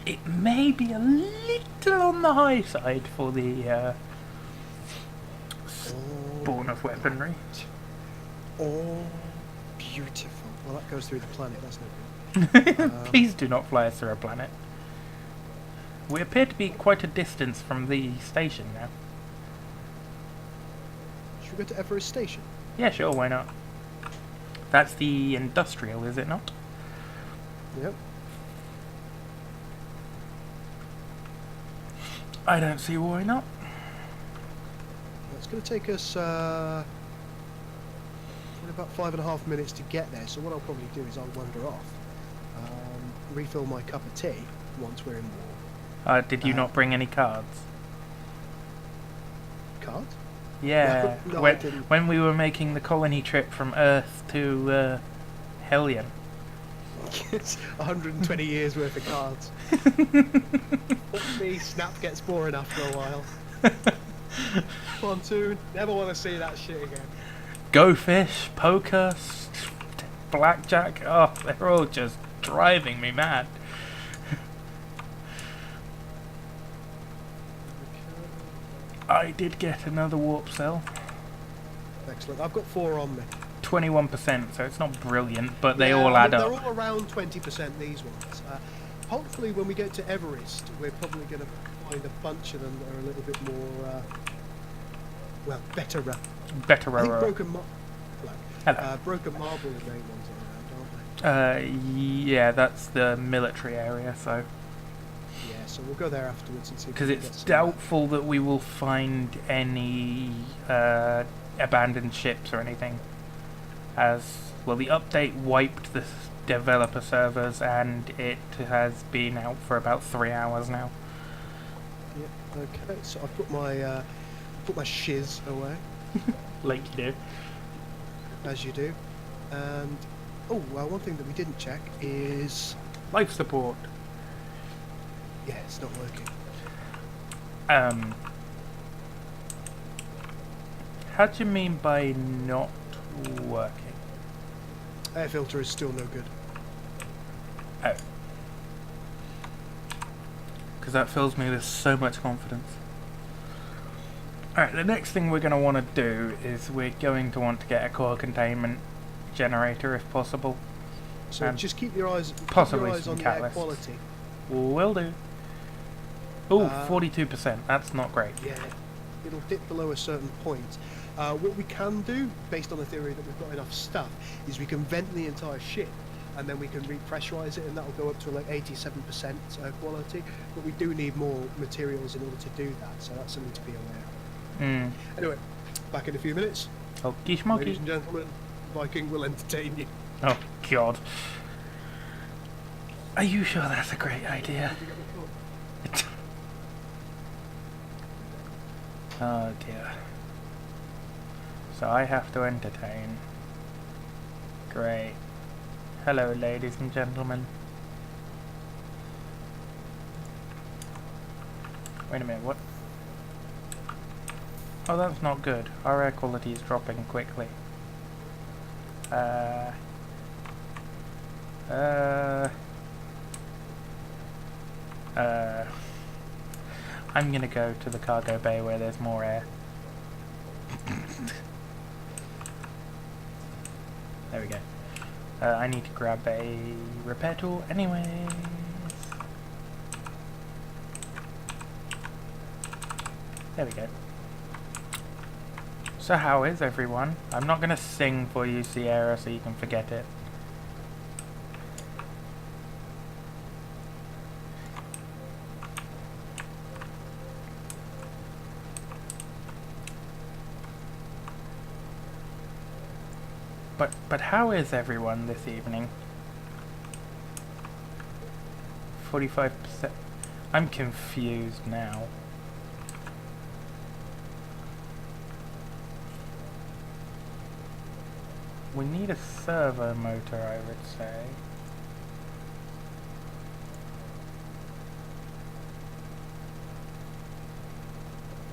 It may be a little on the high side for the spawn of weaponry. Oh, beautiful. Well, that goes through the planet, that's not good. Please do not fly us through a planet. We appear to be quite a distance from the station now. Should we go to Everest Station? Yeah, sure, why not? That's the industrial, is it not? Yep. I don't see why not. It's going to take us probably about 5.5 minutes to get there, so what I'll probably do is I'll wander off, refill my cup of tea once we're in war. Did you not bring any cards? Cards? Yeah, No, I didn't. when we were making the colony trip from Earth to Hellion. It's 120 years worth of cards. Me, Snap gets boring after a while. Pontoon, never want to see that shit again. Go fish, poker, blackjack. Oh, they're all just driving me mad. I did get another warp cell. Excellent. I've got 4 on me. 21%, so it's not brilliant, but they all I add mean, up. they're all around 20%, these ones. Hopefully when we get to Everest, we're probably going to find a bunch of them that are a little bit more, well, better. Better. I think Broken Hello. Broken Marble is the main ones around, aren't they? Yeah, that's the military area, so... Yeah, so we'll go there afterwards and see if Because we can it's get some doubtful that we will find any abandoned ships or anything. As, well, the update wiped the developer servers and it has been out for about 3 hours now. Yeah, okay, so I've put my shiz away, Like you do. as you do. And, oh, well, one thing that we didn't check is... Life support. Yeah, it's not working. How do you mean by not working? Air filter is still no good. Oh. Because that fills me with so much confidence. Alright, the next thing we're going to want to do is we're going to want to get a core containment generator if possible. So And just keep your eyes, possibly on some the air catalysts. quality. Will do. Ooh, Uh, 42%. That's not great. Yeah, it'll dip below a certain point. What we can do, based on the theory that we've got enough stuff, is we can vent the entire ship and then we can repressurize it and that'll go up to like 87% quality. But we do need more materials in order to do that, so that's something to be aware of. Anyway, back in a few minutes. Okie Ladies schmocky. and gentlemen, Viking will entertain you. Oh, God. Are you sure that's a great idea? Oh, dear. So I have to entertain. Great. Hello, ladies and gentlemen. Wait a minute, what? Oh, that's not good. Our air quality is dropping quickly. I'm gonna go to the cargo bay where there's more air. There we go. I need to grab a repair tool anyways. There we go. So how is everyone? I'm not gonna sing for you, Sierra, so you can forget it. But how is everyone this evening? 45%. I'm confused now. We need a servo motor, I would say.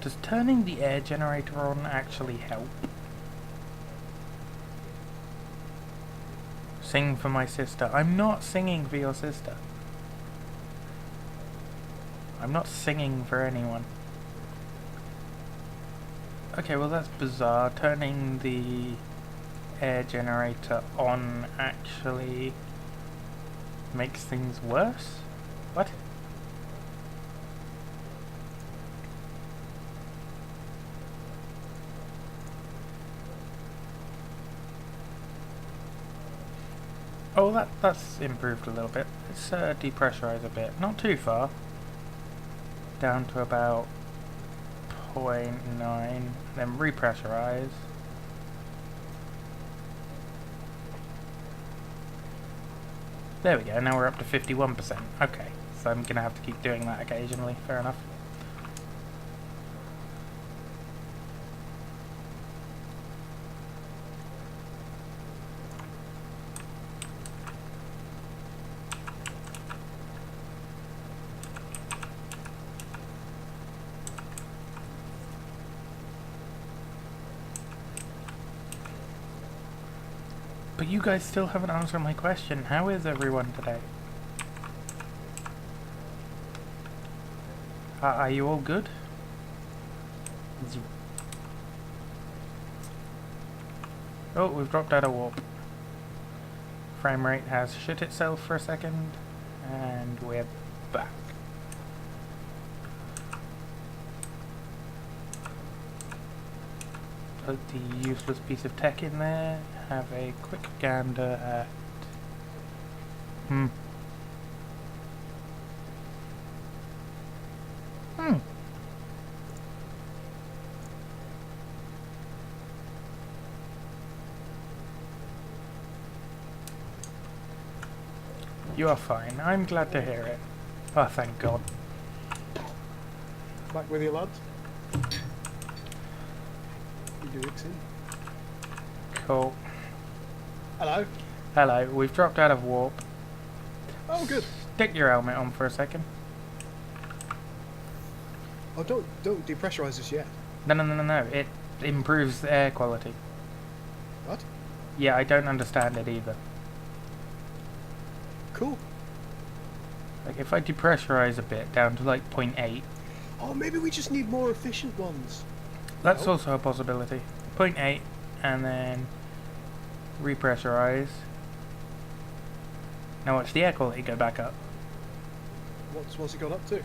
Does turning the air generator on actually help? Sing for my sister. I'm not singing for your sister. I'm not singing for anyone. Okay, well that's bizarre. Turning the air generator on actually makes things worse? What? Oh, that's improved a little bit. Let's depressurize a bit. Not too far. Down to about 0.9. Then repressurize. There we go, now we're up to 51%. Okay, so I'm going to have to keep doing that occasionally. Fair enough. But you guys still haven't answered my question. How is everyone today? Are you all good? Oh, we've dropped out of warp. Frame rate has shit itself for a second, and we're back. Put the useless piece of tech in there. Have a quick gander at... You are fine. I'm glad to hear it. Oh, thank God. Back with you, lads. You do it, Cool. Hello. Hello. We've dropped out of warp. Oh, good. Stick your helmet on for a second. Oh, don't depressurize us yet. No. It improves the air quality. What? Yeah, I don't understand it either. Cool. Like, if I depressurize a bit down to like 0.8... Oh, maybe we just need more efficient ones. That's also a possibility. 0.8, and then repressurize. Now watch the air quality go back up. What's it gone up to?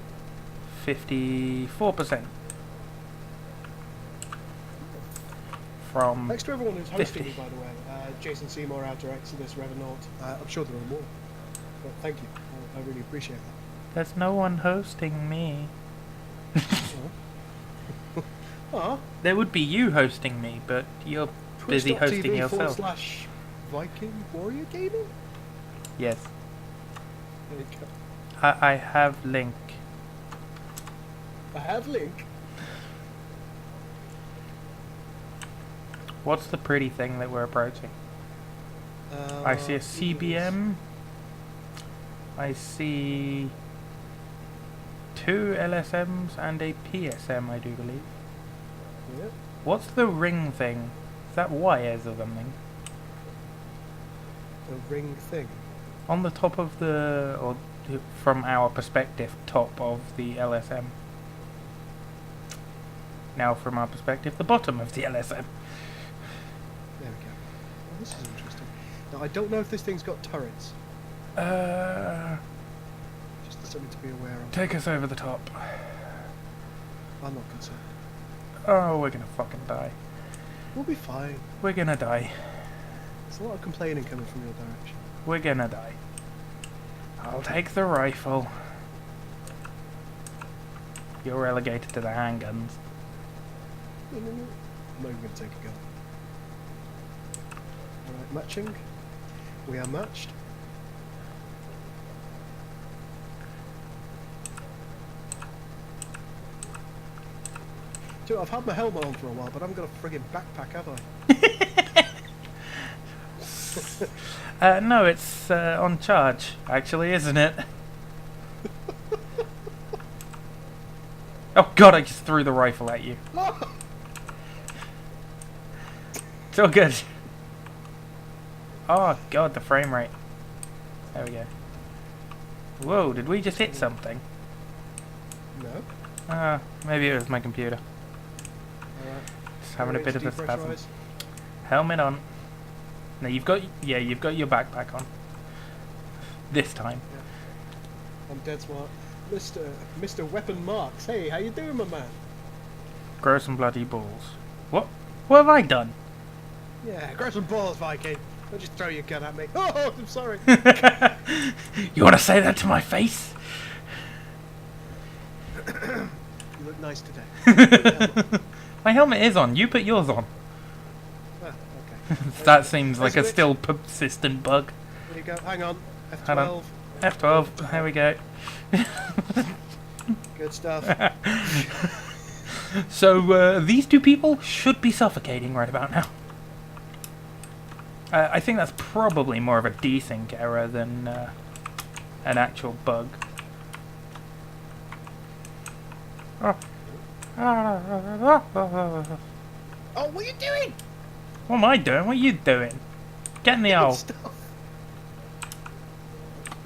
54%. From Thanks to everyone who's hosting 50. me, by the way. Jason Seymour, Outer Exodus, Revenault. I'm sure there are more. But thank you. I really appreciate that. There's no one hosting me. Ah. There would be you hosting me, but you're busy hosting yourself. Viking Warrior Gaming? Yes. There you go. I have link. I have link. What's the pretty thing that we're approaching? I see a CBM. I see 2 LSMs and a PSM, I do believe. Yep. What's the ring thing? Is that wires or something? The ring thing. On the top of the, or from our perspective, top of the LSM. Now from our perspective, the bottom of the LSM. There we go. Well, this is interesting. Now, I don't know if this thing's got turrets. Just something to be aware of. Take us over the top. I'm not concerned. Oh, we're gonna fucking die. We'll be fine. We're gonna die. There's a lot of complaining coming from your direction. We're gonna die. I'll take the rifle. You're relegated to the handguns. No. I'm not even going to take a gun. Alright, matching. We are matched. Do you know, I've had my helmet on for a while, but I haven't got a friggin' backpack, have I? No, it's on charge, actually, isn't it? Oh god, I just threw the rifle at you. It's all good. Oh god, the frame rate. There we go. Whoa, did we just hit something? No. Maybe it was my computer. Alright. Just having a bit of a spasm. Depressurise. Helmet on. No, you've got your backpack on. This time. Yeah. I'm dead smart. Mr. Weapon Marks. Hey, how you doing, my man? Grow some bloody balls. What? What have I done? Yeah, grow some balls, Viking. Don't just throw your gun at me. Oh, I'm sorry. You want to say that to my face? You look nice today. My helmet is on. You put yours on. Ah, okay. That seems like a Switch. still persistent bug. There you go. Hang on. F12. Hang on. F12. There we go. Good stuff. So these two people should be suffocating right about now. I think that's probably more of a desync error than an actual bug. Oh. Oh, what are you doing? What am I doing? What are you doing? Get in the Good hole. stuff.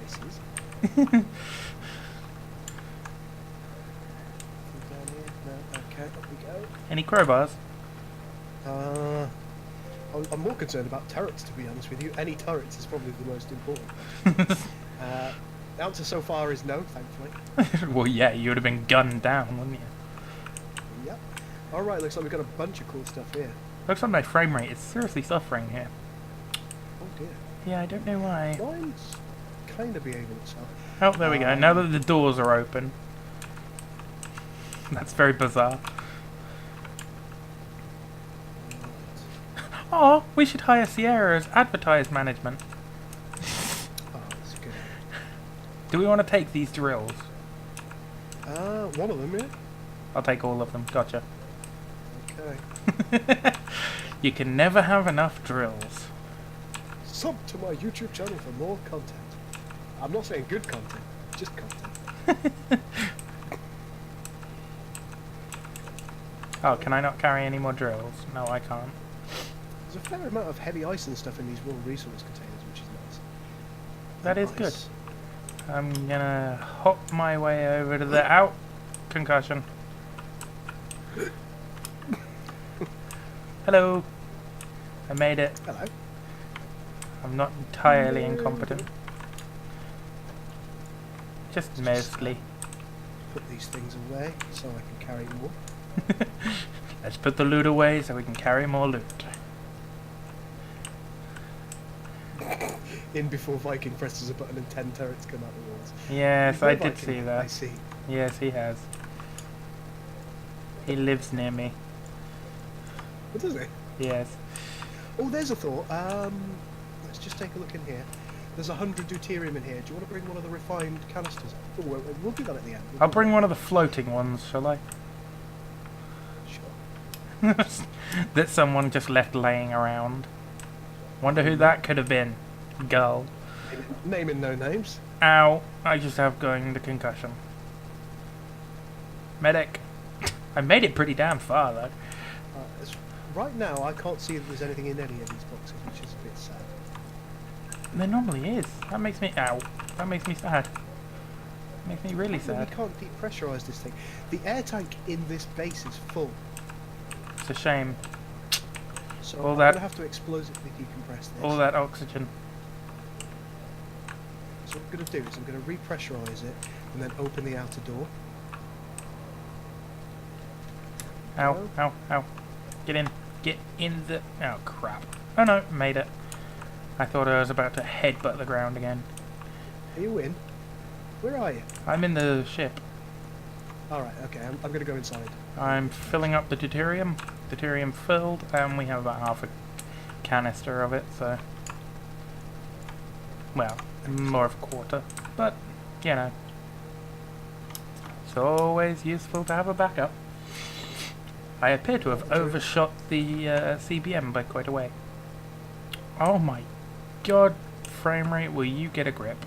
Misses. Down here. No. Okay, up we go. Any crowbars? I'm more concerned about turrets, to be honest with you. Any turrets is probably the most important. The answer so far is no, thankfully. Well, yeah, you would have been gunned down, wouldn't you? Yep. Alright, looks like we've got a bunch of cool stuff here. Looks like my frame rate is seriously suffering here. Oh dear. Yeah, I don't know why. Mine's kind of behaving itself. Oh, there we go. Now that the doors are open. That's very bizarre. Oh, we should hire Sierra as advertise management. Oh, that's good. Do we want to take these drills? One of them, yeah? I'll take all of them. Gotcha. Okay. You can never have enough drills. Sub to my YouTube channel for more content. I'm not saying good content, just content. Oh, can I not carry any more drills? No, I can't. There's a fair amount of heavy ice and stuff in these raw resource containers, which is nice. That is good. Nice. I'm gonna hop my way over to the out concussion. Hello. I made it. Hello. I'm not entirely incompetent. Just mostly. Put these things away so I can carry more. Let's put the loot away so we can carry more loot. In before Viking presses a button and 10 turrets come out the walls. Yes, Before I did Viking, see that. I see. Yes, he has. He lives near me. What does it? Yes. Oh, there's a thought. Let's just take a look in here. There's 100 deuterium in here. Do you want to bring one of the refined canisters? Oh, we'll do that at the end. I'll bring one of the floating ones, shall I? Sure. That someone just left laying around. Wonder who that could have been. Gull. Naming no names. Ow. I just have going the concussion. Medic. I made it pretty damn far, though. Right now, I can't see that there's anything in any of these boxes, which is a bit sad. There normally is. That makes me... Ow. That makes me sad. Makes me really sad. We can't depressurize this thing. The air tank in this base is full. It's a shame. So All I'm that- going to have to explosively decompress this. All that oxygen. So what I'm going to do is I'm going to repressurize it and then open the outer door. Ow. Ow. Ow. Get in. Get in the... Oh, crap. Oh, no. Made it. I thought I was about to headbutt the ground again. Are you in? Where are you? I'm in the ship. Alright, okay, I'm going to go inside. I'm filling up the deuterium. Deuterium filled, and we have about half a canister of it, so... Well, more of a quarter. But, you know. It's always useful to have a backup. I appear to have overshot the CBM by quite a way. Oh my God, frame rate, will you get a grip?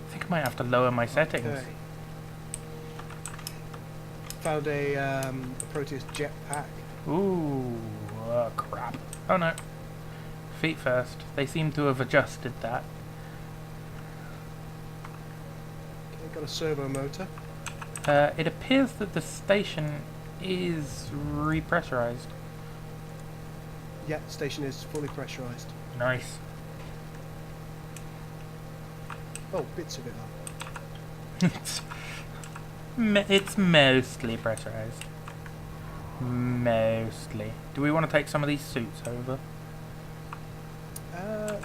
I think I might have to lower my settings. Okay. Found a Proteus jetpack. Ooh, crap. Oh no. Feet first. They seem to have adjusted that. Okay, got a servo motor. It appears that the station is repressurized. Yeah, station is fully pressurized. Nice. Oh, bits of it are. It's mostly pressurized. Mostly. Do we want to take some of these suits over?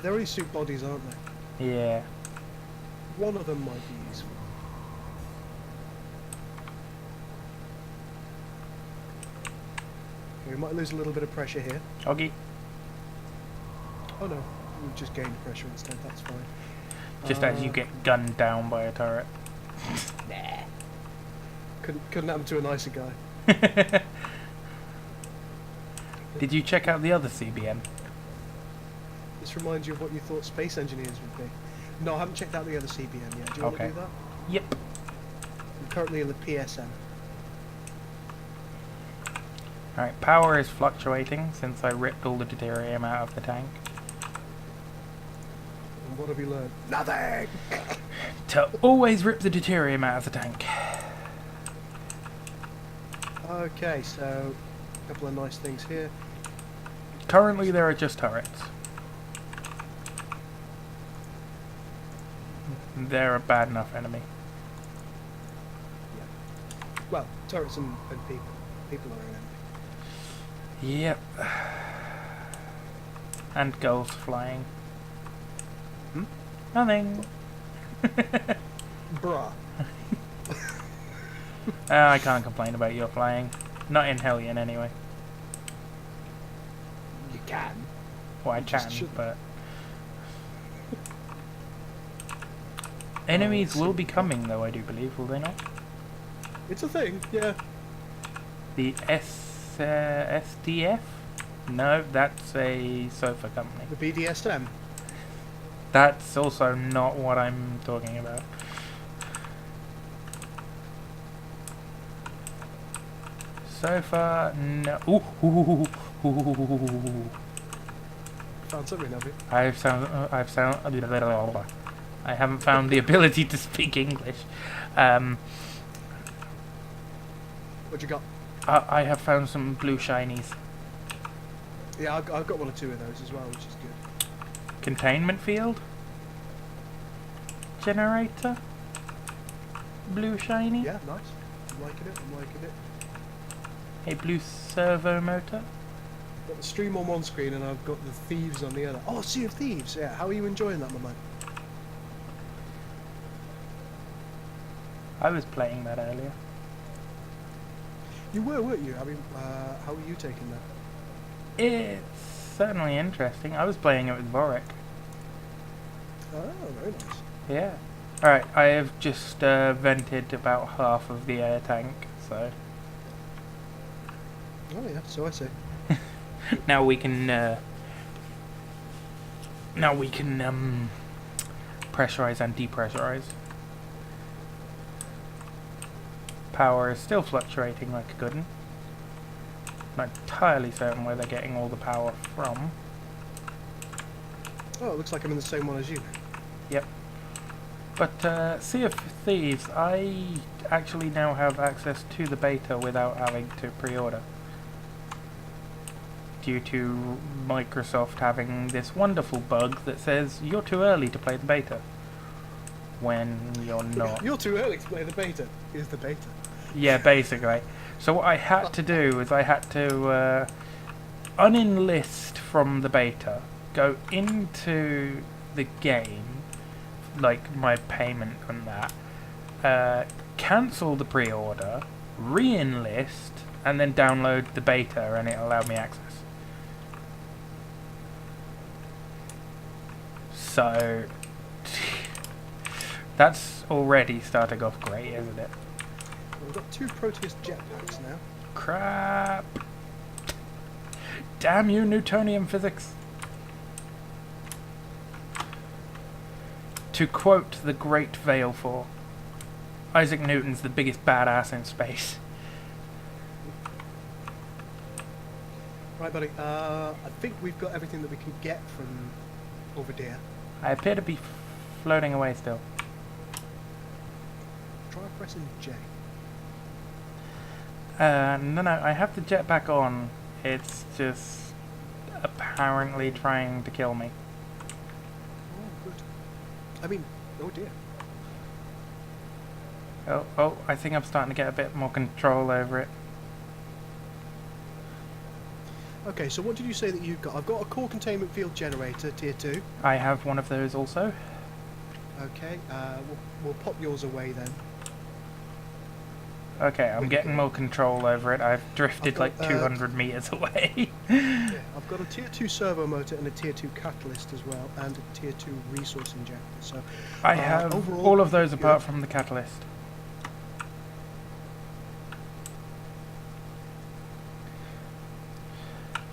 They're only suit bodies, aren't they? Yeah. One of them might be useful. Okay, we might lose a little bit of pressure here. Okay. Oh no, we've just gained pressure instead, that's fine. Just as you get gunned down by a turret. Nah. Couldn't happen to a nicer guy. Did you check out the other CBN? This reminds you of what you thought space engineers would be. No, I haven't checked out the other CBN yet. Do you want to Okay. do that? Yep. I'm currently in the PSM. Alright, power is fluctuating since I ripped all the deuterium out of the tank. And what have you learned? Nothing! To always rip the deuterium out of the tank. Okay, so a couple of nice things here. Currently there are just turrets. They're a bad enough enemy. Well, turrets and people. People are an enemy. Yep. And gulls flying. Hmm? Nothing. Bruh. I can't complain about your flying. Not in Hellion anyway. You can. Well, I You just can, shouldn't. but... Enemies will be coming though, I do believe, will they not? It's a thing, yeah. The SDF? No, that's a sofa company. The BDSM. That's also not what I'm talking about. Sofa, no. Ooh. Found something of it. I haven't found the ability to speak English. What you got? I have found some blue shinies. Yeah, I've got one or two of those as well, which is good. Containment field? Generator? Blue shiny? Yeah, nice. I'm liking it, I'm liking it. A blue servo motor? Got the stream on one screen and I've got the thieves on the other. Oh, Sea of Thieves, yeah. How are you enjoying that, my man? I was playing that earlier. You were, weren't you? I mean, how were you taking that? It's certainly interesting. I was playing it with Vorik. Oh, very nice. Yeah. Alright, I have just vented about half of the air tank, so... Oh yeah, so I say. now we can pressurize and depressurize. Power is still fluctuating like a good one. Not entirely certain where they're getting all the power from. Oh, it looks like I'm in the same one as you. Yep. But Sea of Thieves, I actually now have access to the beta without having to pre-order. Due to Microsoft having this wonderful bug that says you're too early to play the beta. When you're not. You're too early to play the beta. Here's the beta. Yeah, basically. So what I had to do is I had to unenlist from the beta, go into the game, like my payment and that, cancel the pre-order, re-enlist, and then download the beta, and it allowed me access. So that's already starting off great, isn't it? Well, we've got two Proteus jetpacks now. Crap! Damn you, Newtonian physics! To quote the great Valefor, Isaac Newton's the biggest badass in space. Right, buddy. I think we've got everything that we can get from over there. I appear to be floating away still. Try pressing J. No, I have the jetpack on. It's just apparently trying to kill me. Oh, good. I mean, oh dear. Oh, I think I'm starting to get a bit more control over it. Okay, so what did you say that you've got? I've got a core containment field generator, tier 2. I have one of those also. Okay, we'll pop yours away then. Okay, I'm getting more control over it. I've drifted I've got, like 200 meters away. Yeah, I've got a tier 2 servo motor and a tier 2 catalyst as well, and a tier 2 resource injector. So I have overall, all of those apart from the catalyst.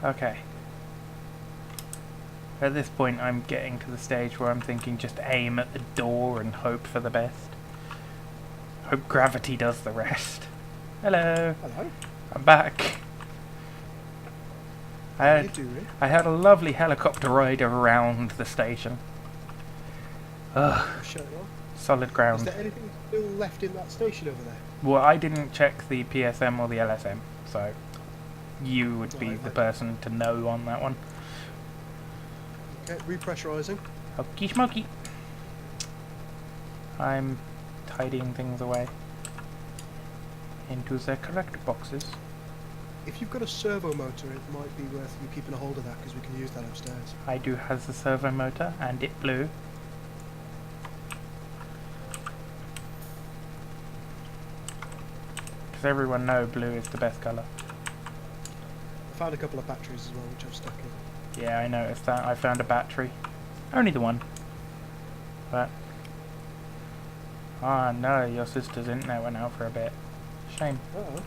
Okay. At this point I'm getting to the stage where I'm thinking just aim at the door and hope for the best. Hope gravity does the rest. Hello. Hello. I'm back. How you doing? I had a lovely helicopter ride around the station. Ugh, I'll shut it off. solid Is ground. there anything still left in that station over there? Well, I didn't check the PSM or the LSM, so you would be Right, the okay. person to know on that one. Okay, repressurizing. Okie smoky. I'm tidying things away into their correct boxes. If you've got a servo motor, it might be worth you keeping a hold of that because we can use that upstairs. I do have the servo motor and it blew. Does everyone know blue is the best colour? I found a couple of batteries as well, which I've stuck in. Yeah, I noticed that. I found a battery. Only the one. But... ah, no, your sister's internet went out for a bit. Shame. Uh-oh.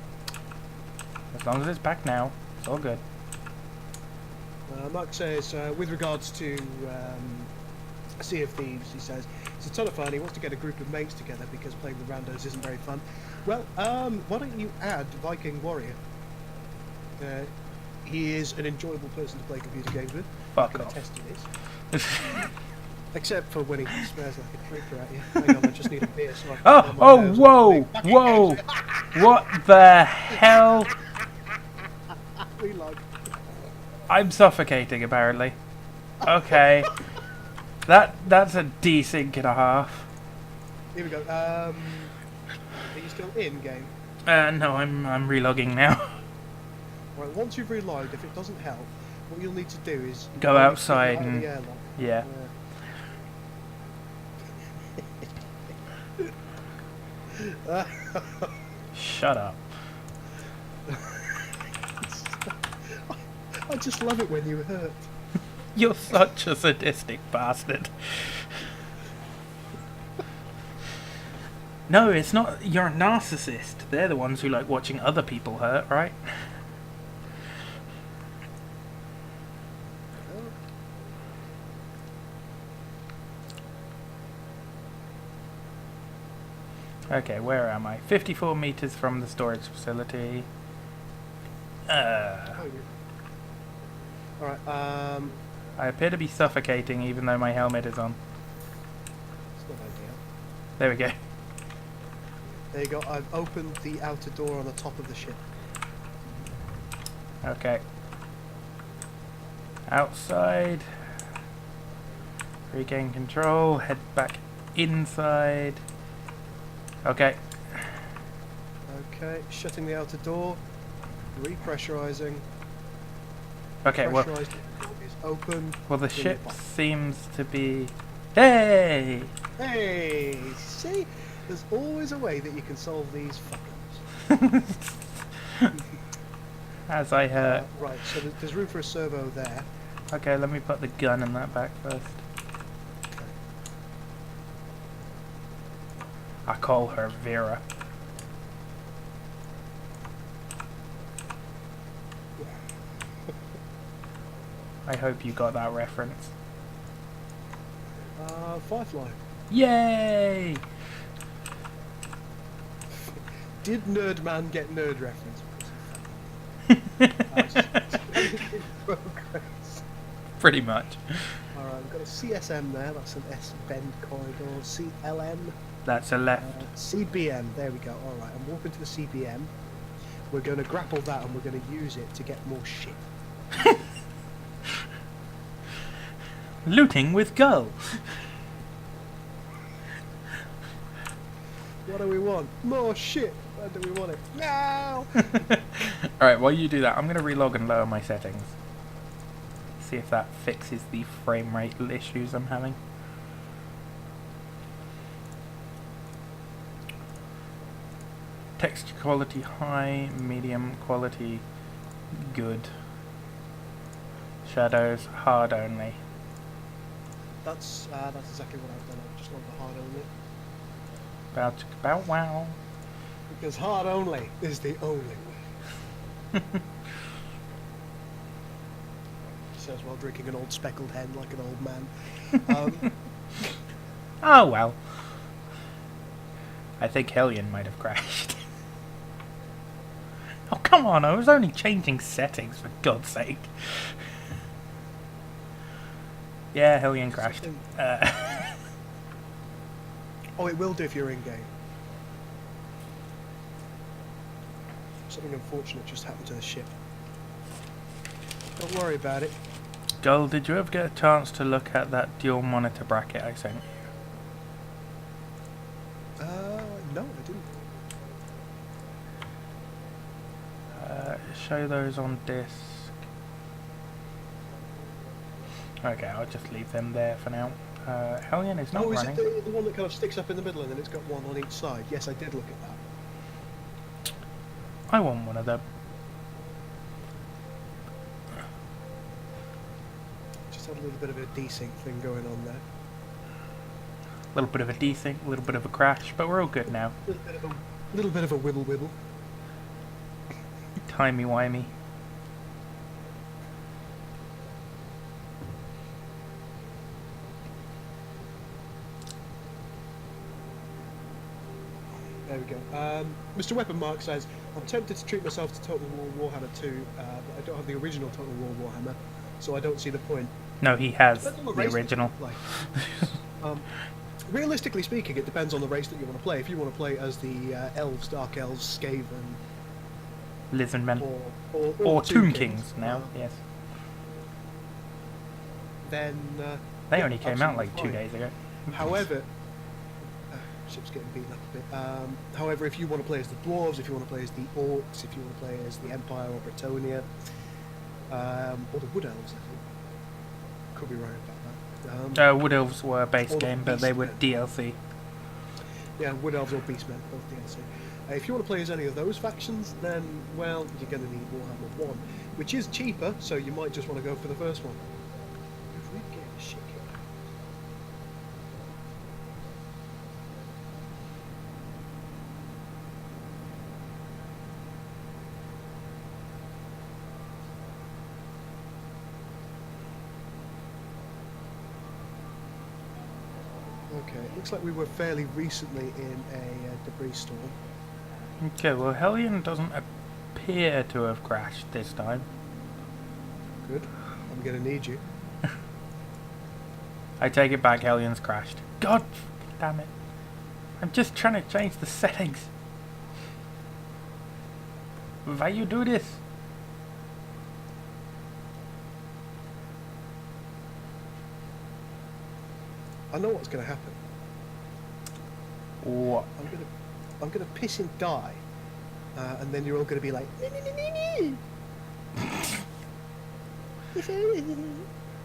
As long as it's back now, it's all good. Mark says, with regards to Sea of Thieves, he says, it's a ton of fun. He wants to get a group of mates together because playing with randos isn't very fun. Well, why don't you add Viking Warrior? He is an enjoyable person to play computer games with. Fuck I can off. attest to this. Except for when he swears like a drinker at you. Hang on, I just need a beer so I can Oh, calm my oh, nerves. whoa, whoa! What the hell? Relog. I'm suffocating, apparently. Okay. That's a desync and a half. Here we go. Are you still in game? No, I'm relogging now. Right, once you've relogged, if it doesn't help, what you'll need to do is Go you outside out of and- the airlock. Yeah. Shut up. I just love it when you hurt. You're such a sadistic bastard. No, it's not. You're a narcissist. They're the ones who like watching other people hurt, right? Okay, where am I? 54 meters from the storage facility. Alright, I appear to be suffocating even though my helmet is on. it's not ideal. There we go. There you go, I've opened the outer door on the top of the ship. Okay. Outside. Regain control. Head back inside. Okay. Okay, shutting the outer door, repressurizing. Okay, well, Pressurized door is open. well the Then ship you pop. seems to be... Hey! Hey, see? There's always a way that you can solve these fuckers. As I heard. Right, so there's room for a servo there. Okay, let me put the gun in that back first. I call her Vera. I hope you got that reference. Firefly. Yay! Did Nerdman get nerd reference? Progress. Pretty much. Alright, we've got a CSM there, that's an S-bend corridor. CLM. That's a left. CBM, there we go. Alright, I'm walking to the CBM. We're going to grapple that and we're going to use it to get more shit. Looting with Gull. What do we want? More shit! Where do we want it? No! Alright, while you do that, I'm going to relog and lower my settings. See if that fixes the frame rate issues I'm having. Texture quality high, medium quality good. Shadows hard only. That's exactly what I've done. I've just gone for hard only. About wow. Because hard only is the only way. Says while drinking an old speckled hen like an old man. Oh well. I think Hellion might have crashed. Oh come on, I was only changing settings for God's sake. Yeah, Hellion crashed. Oh, it will do if you're in game. Something unfortunate just happened to the ship. Don't worry about it. Gull, did you ever get a chance to look at that dual monitor bracket I sent you? No, I didn't. Show those on disk. Okay, I'll just leave them there for now. Hellion is not running. Oh, is it the one that kind of sticks up in the middle and then it's got one on each side? Yes, I did look at that. I want one of them. Just had a little bit of a desync thing going on there. A little bit of a desync, a little bit of a crash, but we're all good now. Little bit of a wibble wibble. Timey-wimey. There we go. Mr. Weapon Mark says, I'm tempted to treat myself to Total War Warhammer 2, but I don't have the original Total War Warhammer, so I don't see the point. No, he has Depends on the race that original. you play. Realistically speaking, it depends on the race that you want to play. If you want to play as the Elves, Dark Elves, Skaven, Lizardmen. or Tomb Kings now, yes. Then They only came out absolutely like 2 fine. days ago. However, ship's getting beaten up a bit. However, if you want to play as the Dwarves, if you want to play as the Orcs, if you want to play as the Empire or Bretonia, or the Wood Elves, I think. Could be right about that. Wood Elves were a base or the game, but they were Beastmen. DLC. Yeah, Wood Elves or Beastmen, both DLC. If you want to play as any of those factions, then, well, you're going to need Warhammer 1, which is cheaper, so you might just want to go for the first one. If we get shit here. Okay, it looks like we were fairly recently in a debris storm. Okay, well Hellion doesn't appear to have crashed this time. Good. I'm going to need you. I take it back, Hellion's crashed. God damn it. I'm just trying to change the settings. Why you do this? I know what's going to happen. What? I'm gonna piss and die, and then you're all gonna be like,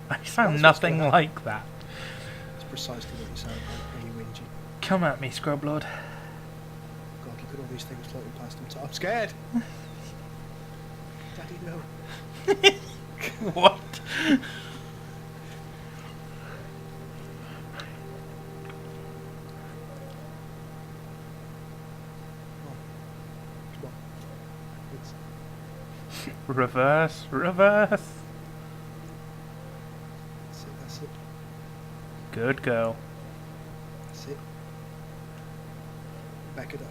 I sound nothing like that. It's precisely what you sound like when you whingy. Come at me, Scrublord. God, look at all these things floating past him. I'm scared. Daddy, no. What? Come on. Reverse, reverse. That's it. Good girl. That's it. Back it up.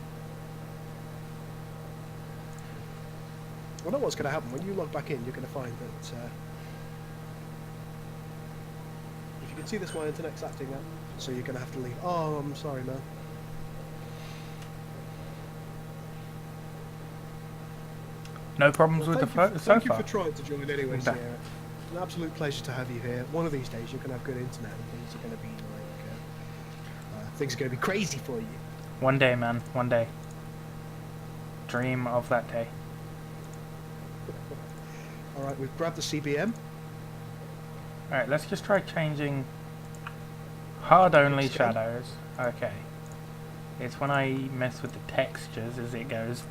I know what's going to happen when you log back in. You're going to find that if you can see this, my internet's acting up, so you're going to have to leave. Oh, I'm sorry, man. No problems with the so Thank you far. for trying to join anyway, Okay. Sierra. An absolute pleasure to have you here. One of these days you're going to have good internet and things are going to be like... things are going to be crazy for you. One day, man. One day. Dream of that day. Alright, we've grabbed the CBM. Alright, let's just try changing hard-only Extend. shadows. Okay. It's when I mess with the textures as it goes.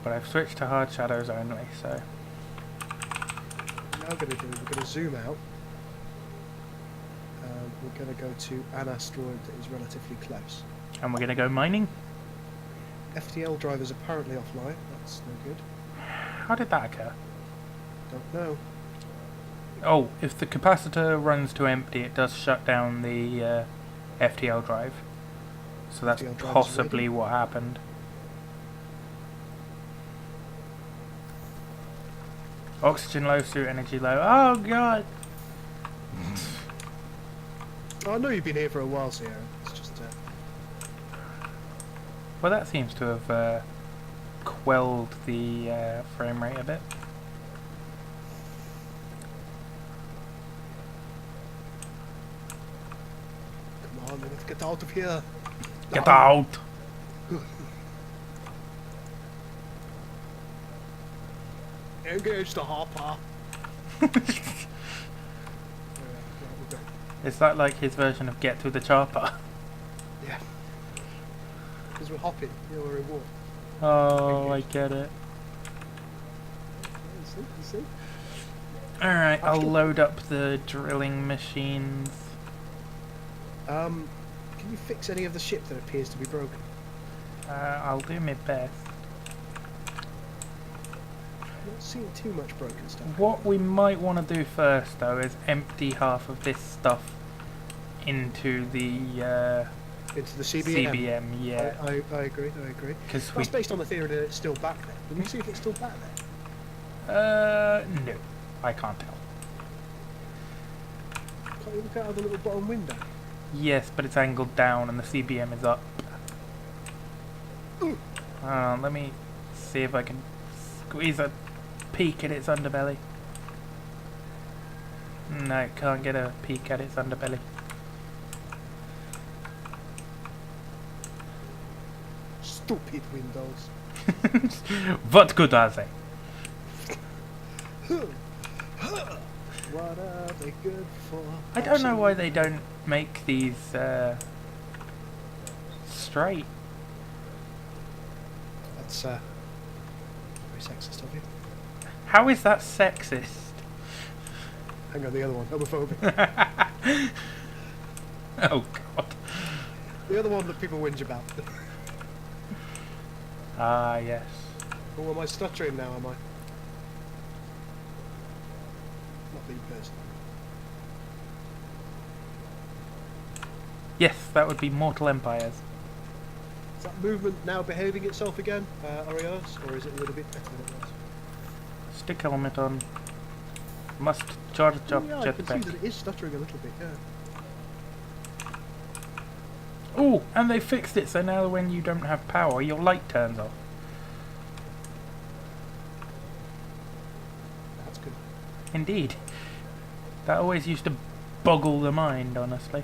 But I've switched to hard shadows only, so... What we're now going to do, we're going to zoom out. And we're going to go to an asteroid that is relatively close. And we're going to go mining? FTL driver's apparently offline. That's no good. How did that occur? Don't know. Oh, if the capacitor runs to empty, it does shut down the FTL drive. So that's FTL drive's possibly ready. what happened. Oxygen low, suit energy low. Oh god! Oh, I know you've been here for a while, Sierra. It's just... Well, that seems to have quelled the frame rate a bit. come on, let's get out of here. Get No. out! Engage the hopper. Is that like his version of get to the chopper? Yeah. Because we're hopping, we're in war. Oh, I get it. You see? Alright, I'll Actually- load up the drilling machines. Can you fix any of the ship that appears to be broken? I'll do my best. I'm not seeing too much broken stuff. What we might want to do first, though, is empty half of this stuff into the Into the CBM. CBM, yeah. I agree, I agree. Because we... That's based on the theory that it's still back there. Can you see if it's still back there? no. I can't tell. Can't you look out of the little bottom window? Yes, but it's angled down and the CBM is up. Let me see if I can squeeze a peek at its underbelly. No, can't get a peek at its underbelly. Stupid windows. What good are they? What are they good for? I don't know why they don't make these straight. That's very sexist of you. How is that sexist? Hang on, the other one, homophobic. Oh god. The other one that people whinge about. Ah, yes. Oh, am I stuttering now, am I? Not being personal. Yes, that would be Mortal Empires. Is that movement now behaving itself again, Arios, or is it a little bit better than it was? Stick helmet on. Must charge up Yeah, I can see jetpack. that it is stuttering a little bit, yeah. Oh, and they fixed it so now when you don't have power, your light turns off. That's good. Indeed. That always used to boggle the mind, honestly.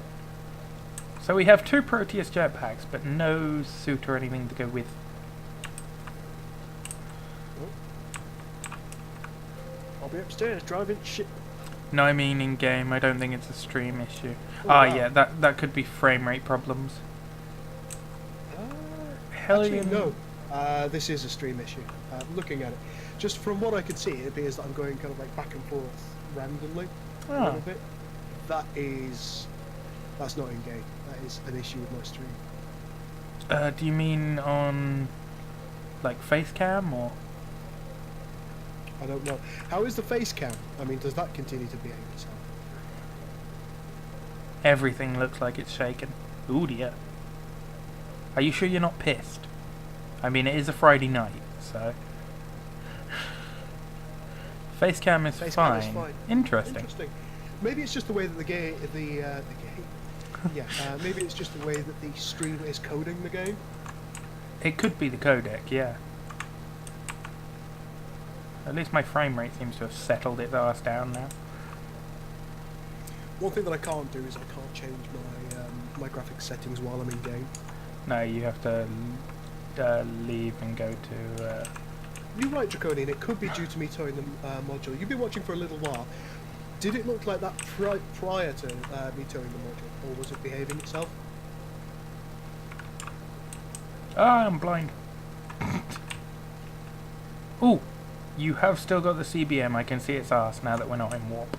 So we have 2 Proteus jetpacks, but no suit or anything to go with. I'll be upstairs driving shit. No, I mean in game. I don't think it's a stream issue. Oh, Ah, wow. yeah, that could be frame rate problems. Hellion. Actually, no. This is a stream issue. Looking at it, just from what I could see, it appears that I'm going kind of like back and forth randomly a Ah. little bit. That's not in game. That is an issue with my stream. Do you mean on like face cam or? I don't know. How is the face cam? I mean, does that continue to behave itself? Everything looks like it's shaken. Ooh dear. Are you sure you're not pissed? I mean, it is a Friday night, so... Facecam is fine. Interesting. Maybe it's just the way that the game... yeah, maybe it's just the way that the streamer is coding the game. It could be the codec, yeah. At least my frame rate seems to have settled its arse down now. One thing that I can't do is I can't change my graphics settings while I'm in game. No, you have to leave and go to... You're right, Draconian, it could be due to me towing the module. You've been watching for a little while. Did it look like that prior to me towing the module, or was it behaving itself? Ah, I'm blind. Ooh, you have still got the CBM. I can see its arse now that we're not in warp.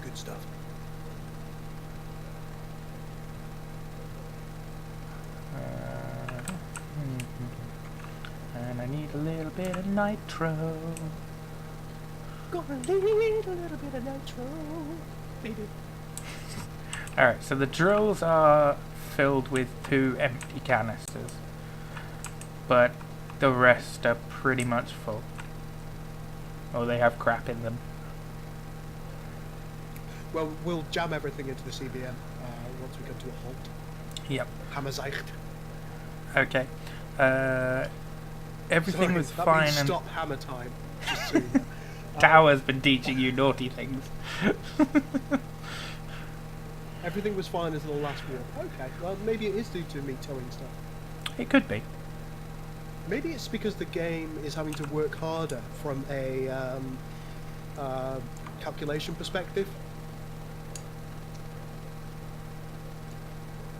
Good stuff. And I need a little bit of nitro. Gonna need a little bit of nitro, baby. Alright, so the drills are filled with 2 empty canisters, but the rest are pretty much full. Or they have crap in them. Well, we'll jam everything into the CBM once we come to a halt. Yep. Hammerzeicht. Okay. Everything was that fine means and... stop hammer time. Just so you know. Tower's been teaching you naughty things. Everything was fine until the last warp. Okay, well maybe it is due to me towing stuff. It could be. Maybe it's because the game is having to work harder from a calculation perspective.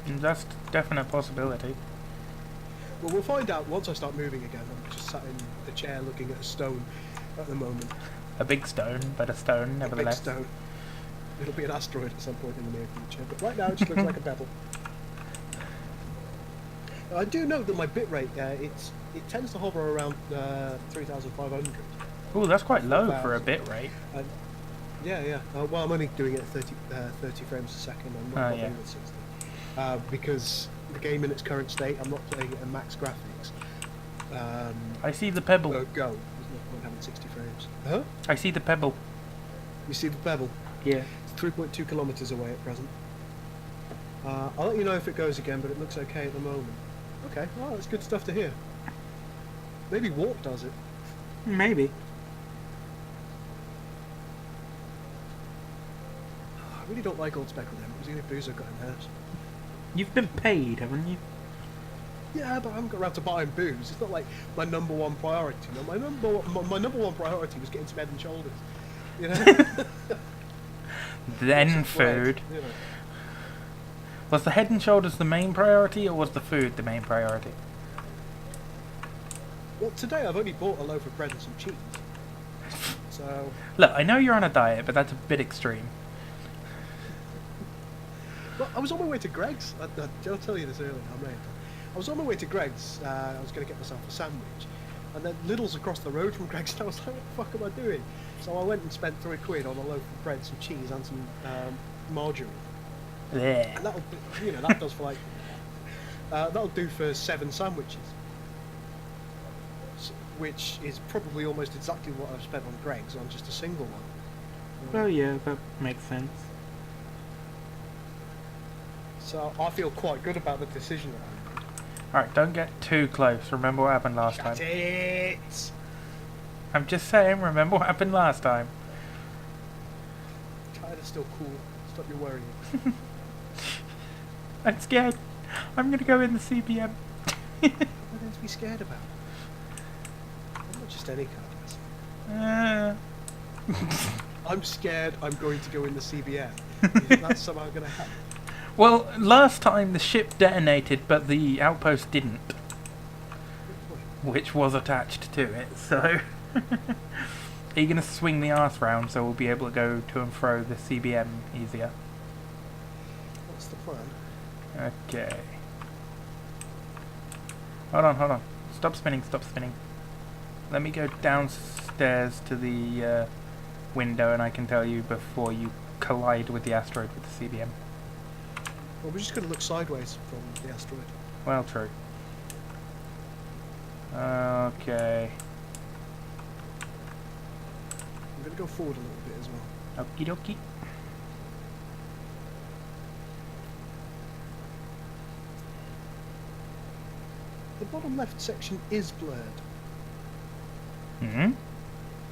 That's a definite possibility. Well, we'll find out once I start moving again. I'm just sat in the chair looking at a stone at the moment. A big stone, but a stone, nevertheless. A big stone. It'll be an asteroid at some point in the near future, but right now it just looks like a pebble. I do know that my bitrate, it tends to hover around 3,500. Ooh, that's quite low for a bit rate. Yeah. Well, I'm only doing it at 30 frames a second. I'm not playing at 60. Because the game in its current state, I'm not playing it at max graphics. I see the pebble. Go. There's no point having 60 frames. Huh? I see the pebble. You see the pebble? Yeah. It's 3.2 kilometers away at present. I'll let you know if it goes again, but it looks okay at the moment. Okay, well, that's good stuff to hear. Maybe warp does it. Maybe. I really don't like old Spec with them. It was the only booze I've got in the house. You've been paid, haven't you? Yeah, but I haven't got around to buying booze. It's not like my number one priority. No, my number one priority was getting some Head and Shoulders. You know. Then food. You know. Was the Head and Shoulders the main priority, or was the food the main priority? Well, today I've only bought a loaf of bread and some cheese. So. Look, I know you're on a diet, but that's a bit extreme. Well, I was on my way to Greg's. I'll tell you this earlier. I was on my way to Greg's. I was going to get myself a sandwich, and then Lidl's across the road from Greg's. And I was like, "What the fuck am I doing?" So I went and spent £3 on a loaf of bread, some cheese, and some margarine. Blech. And that'll, that does for like that'll do for 7 sandwiches, which is probably almost exactly what I've spent on Greg's on just a single one. Well, yeah, that makes sense. So I feel quite good about the decision that I made. Alright, don't get too close. Remember what happened last time. Shut it! I'm just saying, remember what happened last time. Tired is still cool. Stop your worrying. I'm scared. I'm gonna go in the CBM. Nothing to be scared about. I'm not just any kind of person. I'm scared I'm going to go in the CBM. Is that somehow going to happen? Well, last time the ship detonated, but the outpost didn't. Which was attached to it, so... Are you going to swing the arse round so we'll be able to go to and fro the CBM easier? What's the plan? Okay. Hold on. Stop spinning. Let me go downstairs to the window and I can tell you before you collide with the asteroid with the CBM. Well, we're just going to look sideways from the asteroid. Well, true. Okay. I'm going to go forward a little bit as well. Okie dokie. The bottom left section is blurred. Hmm.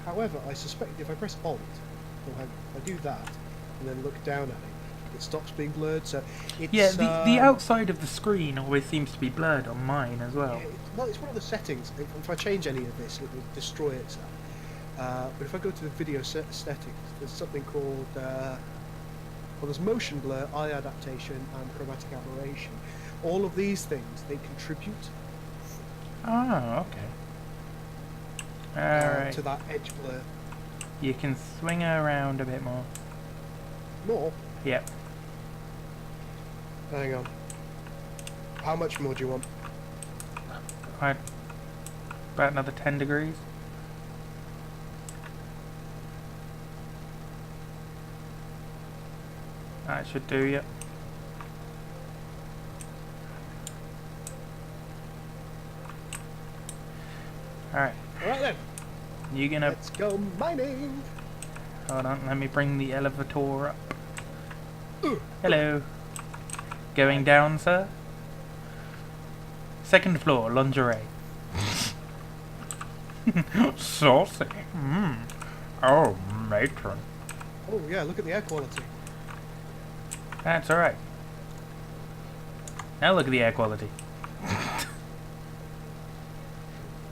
However, I suspect if I press Alt, or if I do that, and then look down at it, it stops being blurred. So it's Yeah, the outside of the screen always seems to be blurred on mine as well. Well, it's one of the settings. If I change any of this, it will destroy itself. But if I go to the video settings, there's something called well, there's motion blur, eye adaptation, and chromatic aberration. All of these things, they contribute Oh, okay. Alright. to that edge blur. You can swing her around a bit more. More? Yep. Hang on. How much more do you want? Right. About another 10 degrees. That should do you. Alright. Alright then. You gonna... Let's go mining. Hold on, let me bring the elevator up. Hello. Going down, sir? Second floor, lingerie. Saucy. Mmm. Oh, matron. Oh yeah, look at the air quality. That's alright. Now look at the air quality.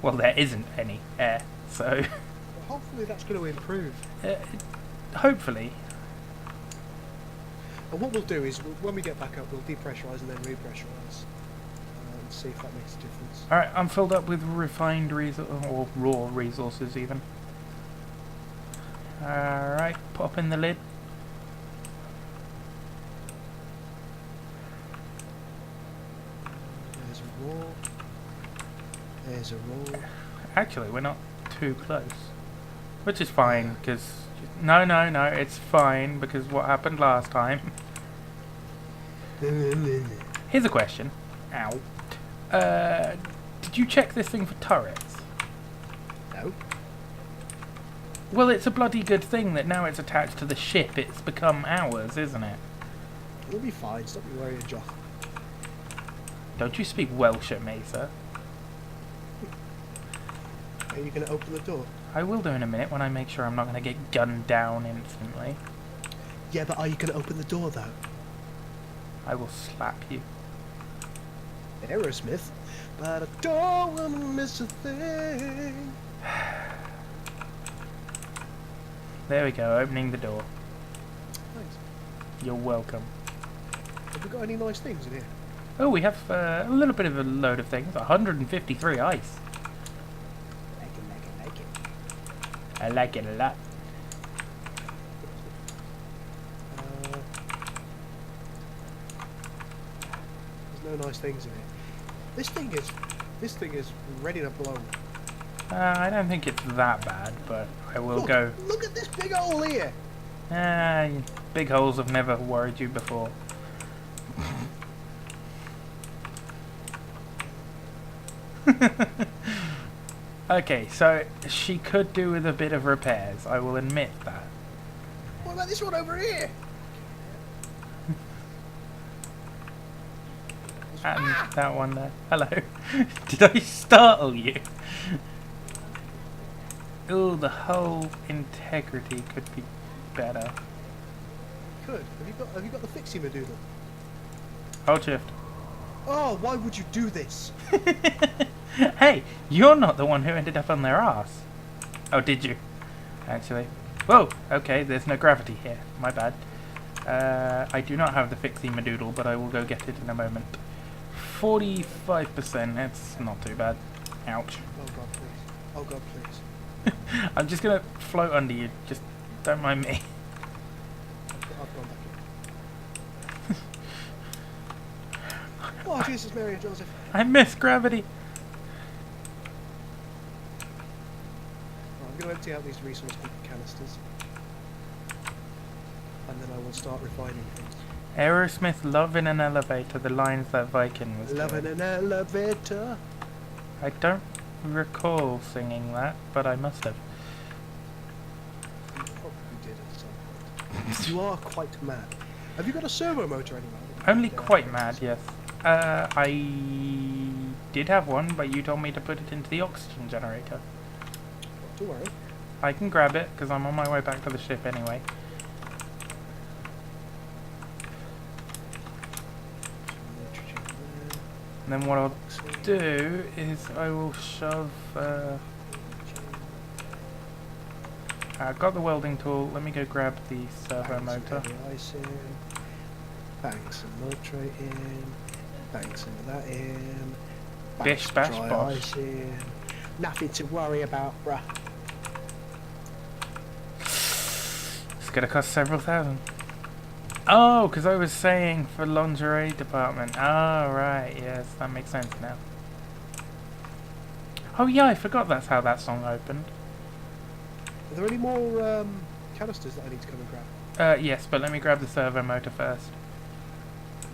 Well, there isn't any air, so... Well, hopefully that's going to improve. Hopefully. And what we'll do is, when we get back up, we'll depressurise and then repressurise. And see if that makes a difference. Alright, I'm filled up with refined or raw resources even. Alright, pop in the lid. There's a raw. There's a raw. Actually, we're not too close. Which is fine, because... No, it's fine, because what happened last time... Here's a question. Ow. Did you check this thing for turrets? No. Well, it's a bloody good thing that now it's attached to the ship. It's become ours, isn't it? It'll be fine, stop you worrying, Jock. Don't you speak Welsh at me, sir? Are you going to open the door? I will do in a minute when I make sure I'm not going to get gunned down instantly. Yeah, but are you going to open the door, though? I will slap you. Aerosmith. But I don't want to miss a thing. There we go, opening the door. Thanks. You're welcome. Have we got any nice things in here? Oh, we have a little bit of a load of things. 153 ice. Like it. I like it a lot. There's no nice things in here. This thing is ready to blow. I don't think it's that bad, but I will go. Look at this big hole here. Big holes have never worried you before. Okay, so she could do with a bit of repairs, I will admit that. What about this one over here? And that one there. Hello. Did I startle you? Ooh, the whole integrity could be better. Good. Have you got the fixie Medulla? Hold shift. Oh, why would you do this? Hey, you're not the one who ended up on their arse. Oh, did you? Actually. Whoa, okay, there's no gravity here. My bad. I do not have the fixie Medoodle, but I will go get it in a moment. 45%, that's not too bad. Ouch. Oh god, please. Oh god, please. I'm just gonna float under you, just don't mind me. I've gone back in. Oh, Jesus, Mary and Joseph. I miss gravity. Right, I'm going to empty out these resource canisters. and then I will start refining things. Aerosmith Love in an Elevator, the lines that Viking was Love in doing. an elevator. I don't recall singing that, but I must have. You probably did at some point. You are quite mad. Have you got a servo motor anywhere? Only quite mad, yes. I did have one, but you told me to put it into the oxygen generator. Don't worry. I can grab it, because I'm on my way back to the ship anyway. And then what I'll do is I will shove... I've got the welding tool. Let me go grab the servo motor. Ice in. Bang some nitrate in. Bang some of that in. Bang Bish, some bash, dry bosh. ice in. Nothing to worry about, bruh. It's gonna cost several thousand. Oh, because I was saying for lingerie department. Oh, right. Yes, that makes sense now. Oh, yeah, I forgot that's how that song opened. Are there any more canisters that I need to come and grab? Yes, but let me grab the servo motor first.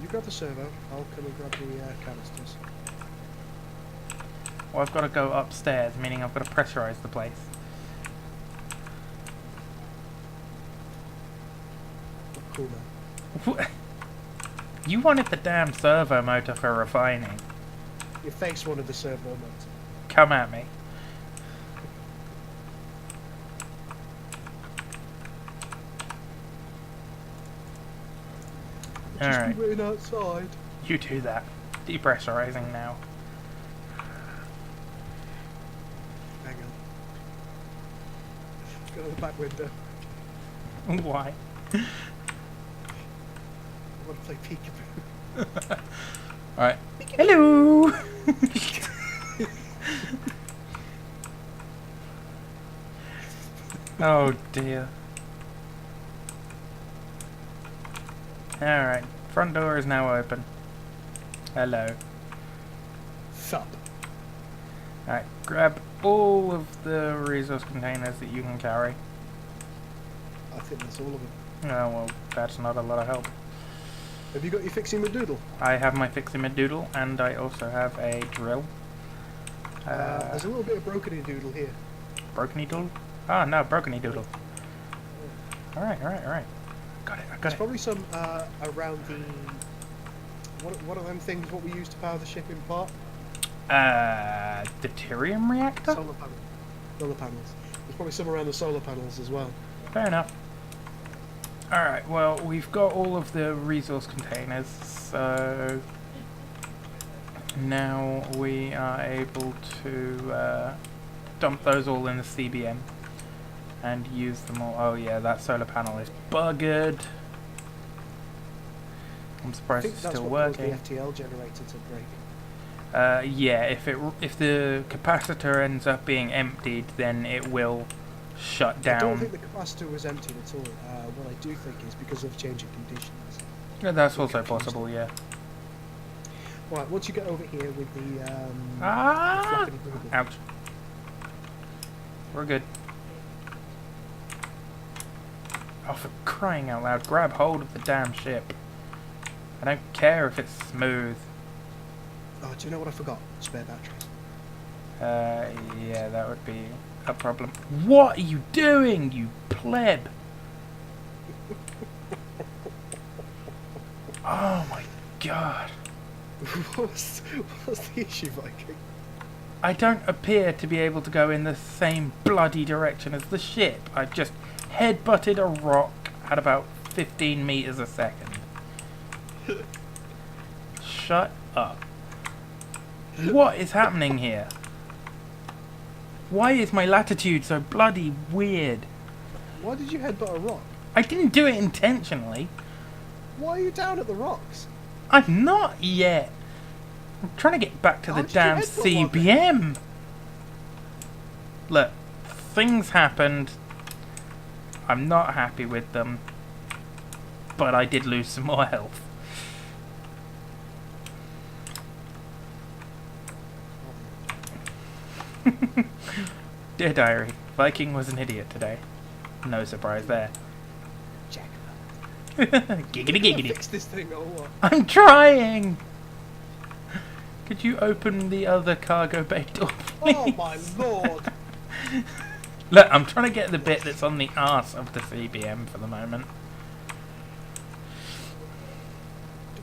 You grab the servo, I'll come and grab the canisters. Well, I've got to go upstairs, meaning I've got to pressurize the place. Cool, man. You wanted the damn servo motor for refining. Your face wanted the servo motor. Come at me. Just Alright, be waiting outside. you do that. Depressurizing now. Hang on. Go to the back window. Why? I want to play peekaboo. Alright. Hello! Oh dear. Alright, front door is now open. Hello. Thump. Alright, grab all of the resource containers that you can carry. I think that's all of them. Oh, well, that's not a lot of help. Have you got your fixing with doodle? I have my fixie-mid-doodle, and I also have a drill. There's a little bit of broken doodle here. Broken-y-doodle? Ah, no, broken-y-doodle. Alright, alright, alright. Got it, I got There's it. probably some around the... What are them things what we use to power the ship in part? Deuterium reactor? Solar panel. Solar panels. There's probably some around the solar panels as well. Fair enough. Alright, well, we've got all of the resource containers, so now we are able to dump those all in the CBM and use them all. Oh yeah, that solar panel is buggered. I'm I surprised think it's that's still what caused working. the FTL generator to break. Yeah, if the capacitor ends up being emptied, then it will shut down. I don't think the capacitor was emptied at all. What I do think is because of changing conditions. Yeah, that's also possible, yeah. Right, once you get over here with the Ah! flappity boogle. Ouch. We're good. Oh, for crying out loud, grab hold of the damn ship. I don't care if it's smooth. Oh, do you know what I forgot? Spare batteries. Yeah, that would be a problem. What are you doing, you pleb? Oh my god. what's the issue, Viking? I don't appear to be able to go in the same bloody direction as the ship. I've just headbutted a rock at about 15 meters a second. Shut up. What is happening here? Why is my latitude so bloody weird? Why did you headbutt a rock? I didn't do it intentionally. Why are you down at the rocks? I'm not yet. I'm trying to get back to How the did you damn headbutt one CBM. Look, things happened. I'm not happy with them. But I did lose some more health. Dear diary, Viking was an idiot today. No surprise there. Jack. Giggity giggity. Fix this thing or what? I'm trying! Could you open the other cargo bay door, please? Oh my lord! Look, I'm trying to get the bit that's on the arse of the CBM for the moment.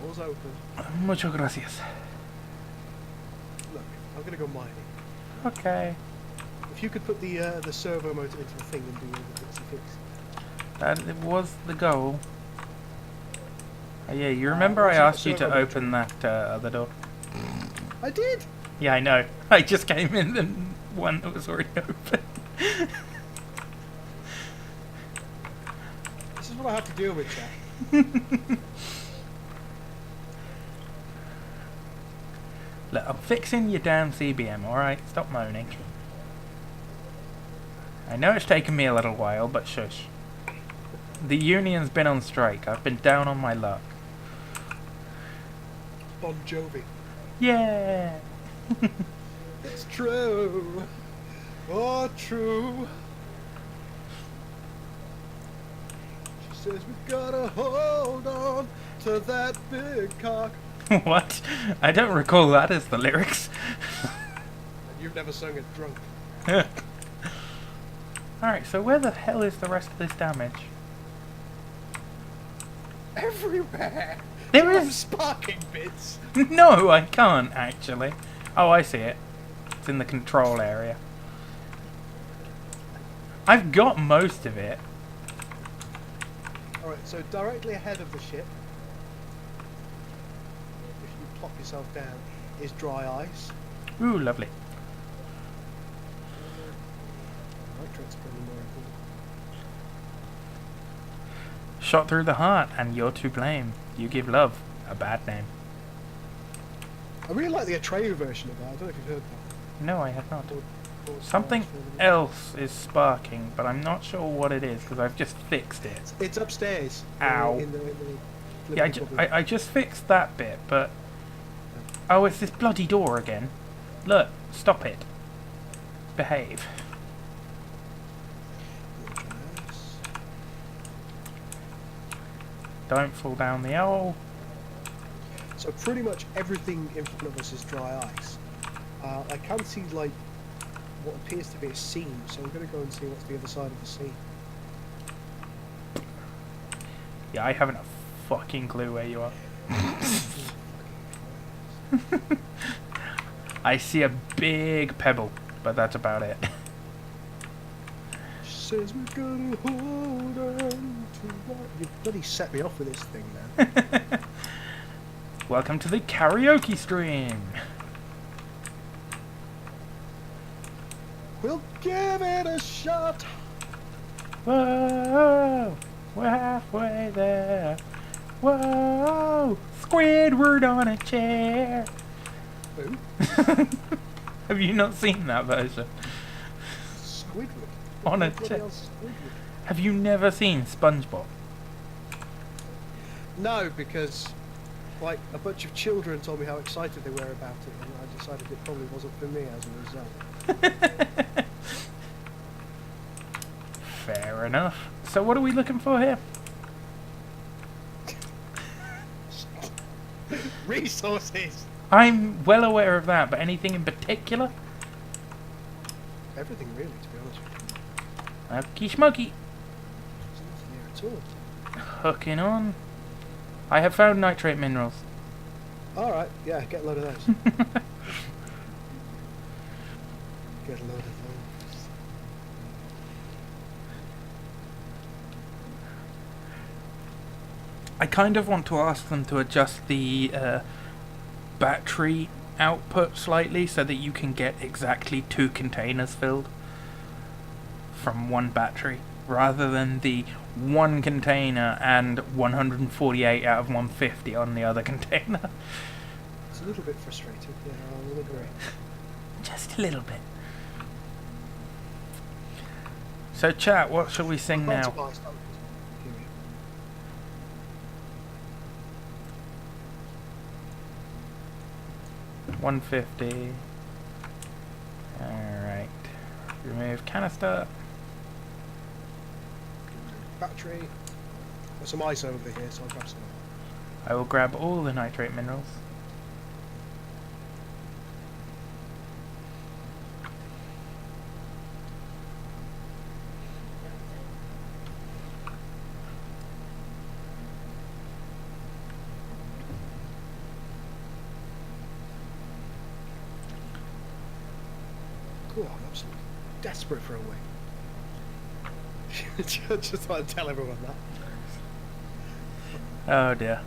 Doors open. Muchas gracias. Look, I'm gonna go mining. Okay. If you could put the servo motor into the thing and do all the bits and fix. That was the goal. Oh, yeah, you remember I what's asked the you to servo motor? open that other door? I did! Yeah, I know. I just came in the one that was already open. This is what I have to deal with, chat. Look, I'm fixing your damn CBM, alright? Stop moaning. I know it's taken me a little while, but shush. The union's been on strike. I've been down on my luck. Bon Jovi. Yeah! It's true. Oh, true. She says we gotta hold on to that big cock. What? I don't recall that as the lyrics. And you've never sung it drunk. Alright, so where the hell is the rest of this damage? Everywhere. There Some is... sparking bits. No, I can't, actually. Oh, I see it. It's in the control area. I've got most of it. Alright, so directly ahead of the ship, if you plop yourself down, is dry ice. Ooh, lovely. Nitrate's probably more important. Shot through the heart, and you're to blame. You give love a bad name. I really like the Atreyu version of that. I don't know if you've heard that. No, I have not. Or Something for the- else is sparking, but I'm not sure what it is, because I've just fixed it. It's upstairs. Ow. In the Yeah, living cupboard. I just fixed that bit, but... Oh, it's this bloody door again. Look, stop it. Behave. Yes. Don't fall down the hole. So pretty much everything in front of us is dry ice. I can see like what appears to be a seam, so I'm going to go and see what's the other side of the seam. Yeah, I haven't a fucking clue where you are. I see a big pebble, but that's about it. She says we're gonna hold on to what. You bloody set me off with this thing, man. Welcome to the karaoke stream. We'll give it a shot. Whoa, we're halfway there. Whoa, Squidward on a chair. Who? Have you not seen that version? Squidward. On a Bloody chair. hell, Squidward? Have you never seen SpongeBob? No, because like a bunch of children told me how excited they were about it, and I decided it probably wasn't for me as a result. Fair enough. So what are we looking for here? Resources. I'm well aware of that, but anything in particular? Everything really, to be honest with you. Okie schmoky. There's nothing here at all. Hooking on. I have found nitrate minerals. Alright, yeah, get a load of those. Get a load of those. I kind of want to ask them to adjust the battery output slightly so that you can get exactly 2 containers filled from one battery, rather than the 1 container and 148 out of 150 on the other container. It's a little bit frustrating, yeah, I will agree. Just a little bit. So chat, what shall we sing now? Here we go. 150. Alright. Remove canister. Battery. There's some ice over here, so I'll grab some. I will grab all the nitrate minerals. Cool, I'm absolutely desperate for a wing. Just thought I'd tell everyone that. Oh dear.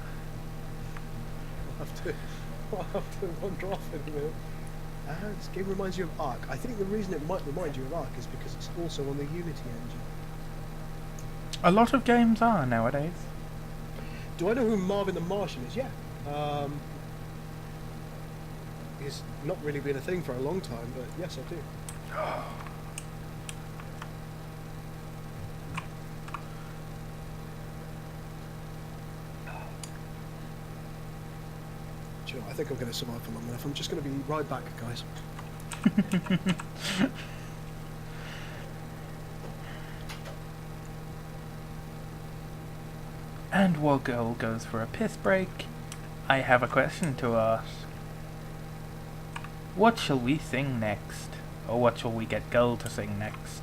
I'll have to wander off in a minute. This game reminds you of Ark. I think the reason it might remind you of Ark is because it's also on the Unity engine. A lot of games are nowadays. Do I know who Marvin the Martian is? Yeah. He's not really been a thing for a long time, but yes, I do. Do you know, I think I'm going to survive for long enough. I'm just going to be right back, guys. And while Girl goes for a piss break, I have a question to ask. What shall we sing next? Or what shall we get Girl to sing next?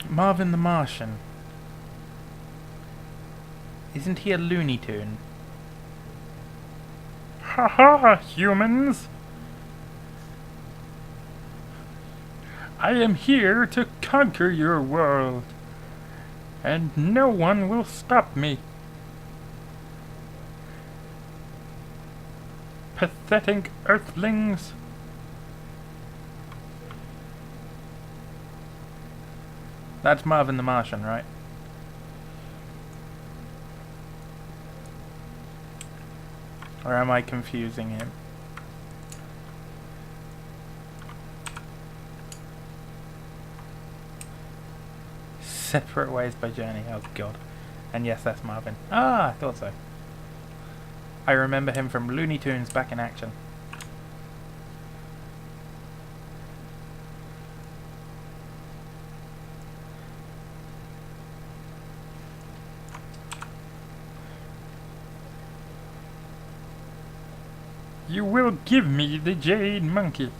Marvin the Martian. Isn't he a Looney Tune? Ha ha, humans! I am here to conquer your world, and no one will stop me. Pathetic earthlings! That's Marvin the Martian, right? Or am I confusing him? Separate Ways by Journey, oh god. And yes, that's Marvin. Ah, I thought so. I remember him from Looney Tunes Back in Action. You will give me the jade monkey,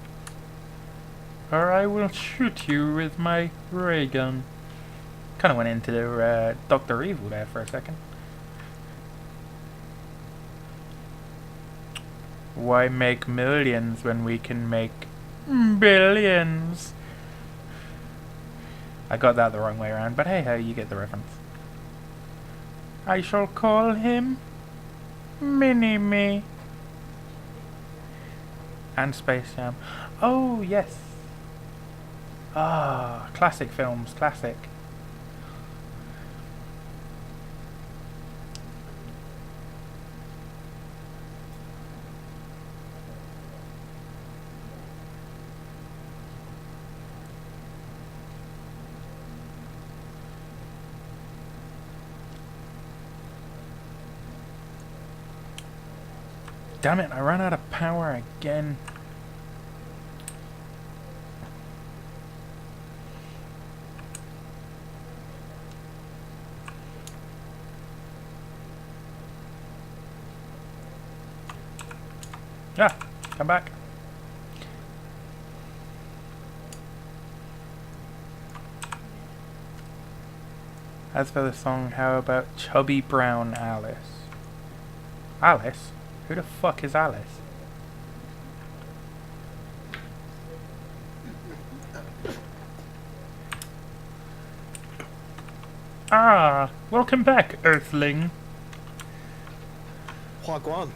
or I will shoot you with my ray gun. Kind of went into Dr. Evil there for a second. Why make millions when we can make billions? I got that the wrong way around, but hey ho, you get the reference. I shall call him Mini-Me. And Space Jam. Oh, yes. Ah, classic films, classic. Damn it, I ran out of power again. Ah, come back. As for the song, how about Chubby Brown Alice? Alice? Who the fuck is Alice? Ah, welcome back, Earthling. Huaguan.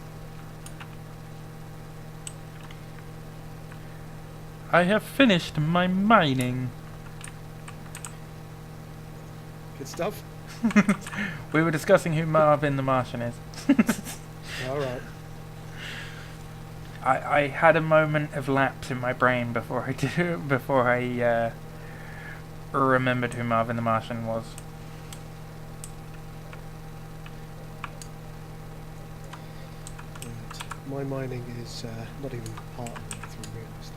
I have finished my mining. Good stuff. We were discussing who Marvin the Martian is. Alright. I had a moment of lapse in my brain before I remembered who Marvin the Martian was. And my mining is not even part of the 3 minutes.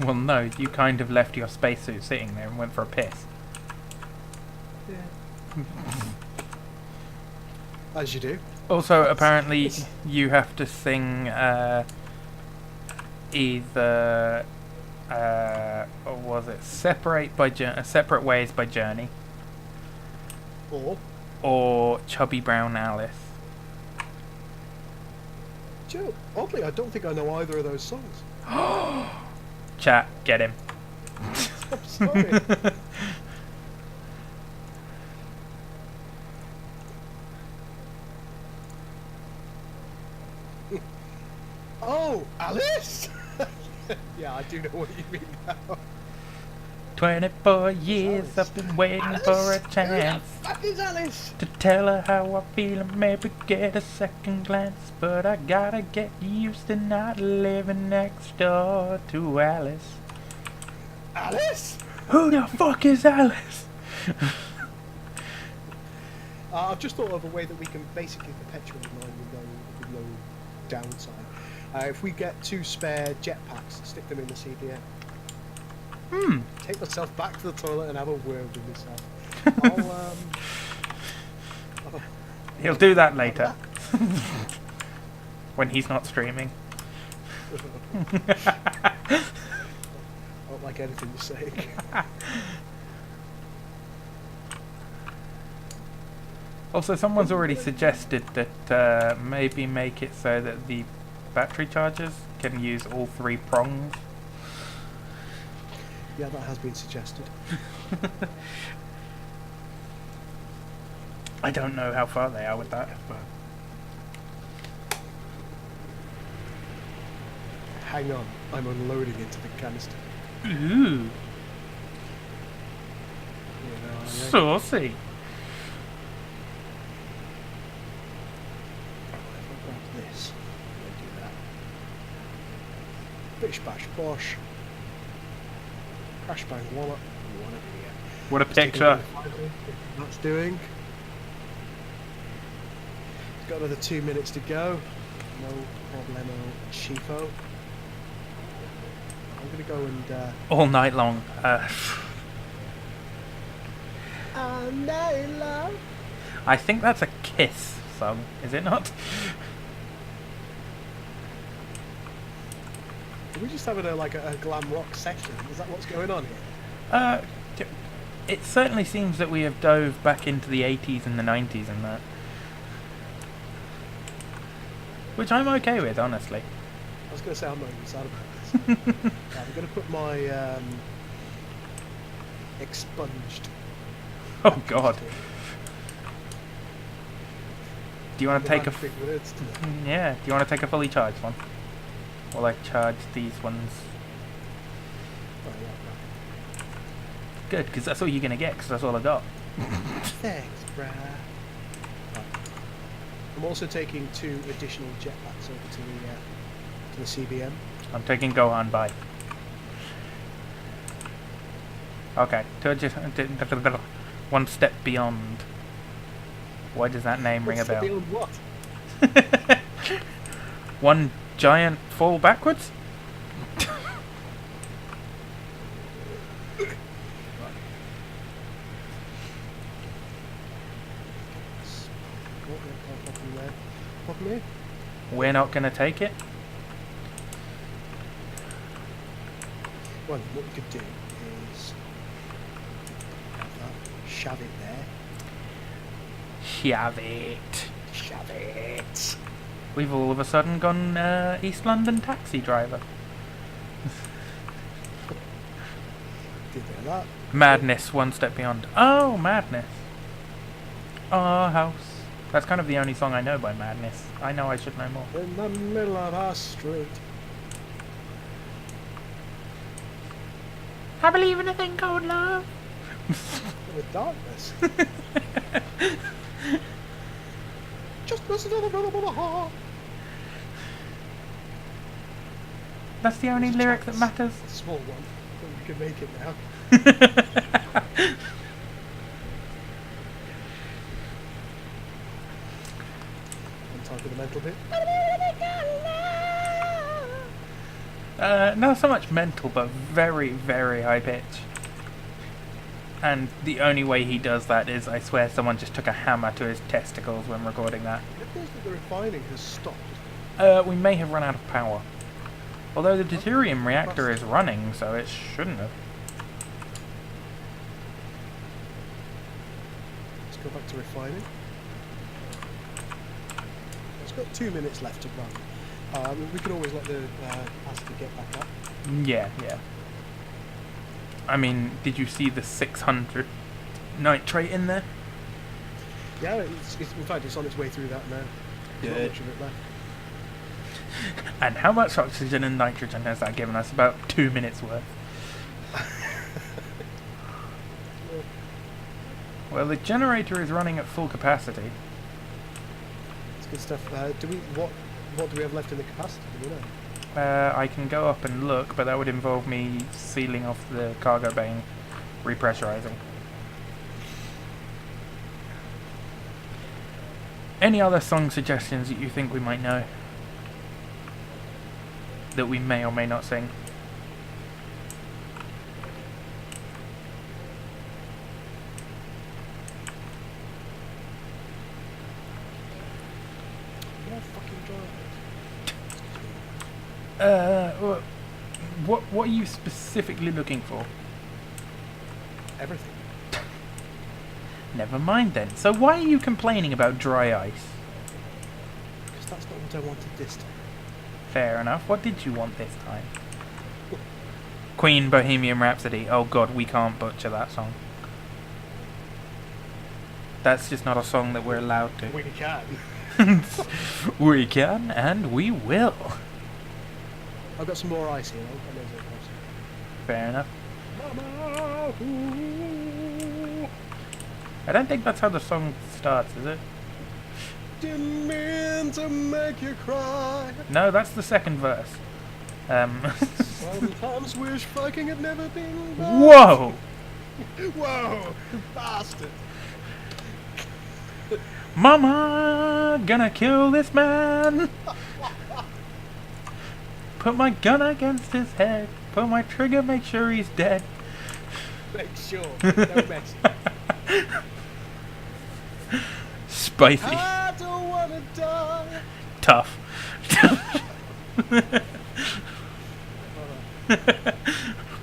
Well, no, you kind of left your spacesuit sitting there and went for a piss. Yeah. As you do. Also, apparently, you have to sing either or was it Separate Ways by Journey or Chubby Brown Alice. Joe, oddly, I don't think I know either of those songs. Chat, get him. I'm sorry. Oh, Alice! Yeah, I do know what you mean now. 24 years Alice. I've been waiting Alice? for a Who the chance fuck is Alice? to tell her how I feel and maybe get a second glance. But I gotta get used to not living next door to Alice. Alice? Who the fuck is Alice? I've just thought of a way that we can basically perpetuate mine with no downside. If we get 2 spare jetpacks, stick them in the CDM. Take myself back to the toilet and have a word with myself. He'll do that later. When he's not streaming. I don't like anything you're saying. Also, someone's already suggested that maybe make it so that the battery chargers can use all 3 prongs. Yeah, that has been suggested. I don't know how far they are with that, but Hang on, I'm unloading into the canister. ooh, saucy. If I grab this, I'm going to do that. Bish bash bosh. Crash bang wallop. What an idiot. What a Just taking picture. another 5 minutes, that's doing. Got another 2 minutes to go. No problemo, chiefo. I'm gonna go and All night long. I think that's a Kiss song, is it not? Are we just having a glam rock session? Is that what's going on here? It certainly seems that we have dove back into the 80s and the 90s and that. Which I'm okay with, honestly. I was gonna say I'm not even sad about this. Right, I'm gonna put my expunged. Oh god. Do you want to take a... big words today. Yeah, do you want to take a fully charged one? While I charge these ones. Oh, yeah, Good, because that's all you're going to get, because that's all I got. right. Thanks, bruh. Right. I'm also taking 2 additional jetpacks over to the CBM. I'm taking Gohan by. Okay, one step beyond. Why does that name ring a bell? Beyond what? One giant fall backwards? Pop me. We're not going to take it? Well, what we could do is have that, shove it there. Shove it. Shove it. We've all of a sudden gone East London taxi driver. Did that. Madness, one step beyond. Oh, Madness. Our house. That's kind of the only song I know by Madness. I know I should know more. In the middle of our street. I believe in a thing called love. In the darkness. Just listen to the rhythm of the heart. That's the only There's a lyric that chance. matters. A small one, but we can make it now. On top of the mental bit. Not so much mental, but very, very high pitch. And the only way he does that is, I swear, someone just took a hammer to his testicles when recording that. It appears that the refining has stopped. We may have run out of power. Although the deuterium reactor is running, so it shouldn't have. Let's go back to refining. It's got 2 minutes left to run. We can always let the capacity get back up. Yeah, yeah. I mean, did you see the 600 nitrate in there? Yeah, it's in fact it's on its way through that now. There's not much of it left. And how much oxygen and nitrogen has that given us? About 2 minutes worth. Well, the generator is running at full capacity. It's good stuff. What do we have left in the capacity? Do we know? I can go up and look, but that would involve me sealing off the cargo bay and repressurizing. Any other song suggestions that you think we might know? That we may or may not sing? More fucking drivers. What are you specifically looking for? Everything. Never mind then. So why are you complaining about dry ice? Because that's not what I wanted this time. Fair enough. What did you want this time? Queen Bohemian Rhapsody. Oh god, we can't butcher that song. That's just not a song that we're allowed to. We can. We can and we will. I've got some more ice here. Fair enough. Mama, ooh, I don't think that's how the song starts, is it? didn't mean to make you cry. No, that's the second verse. Sometimes wish fucking had never been done. Whoa! Whoa, bastard. Mama, gonna kill this man. Put my gun against his head. Put my trigger, make sure he's dead. Make sure. Don't mess. Spicy. I don't wanna die. Tough.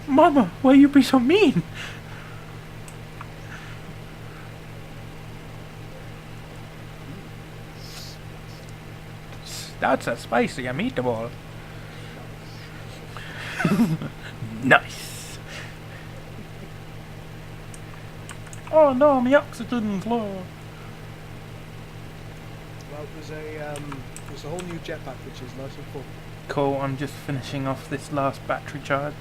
Mama, why you be so mean? That's a spicy meatball. Nice. Oh no, my oxygen's low. Well, there's a whole new jetpack which is nice and full. Cool, I'm just finishing off this last battery charge.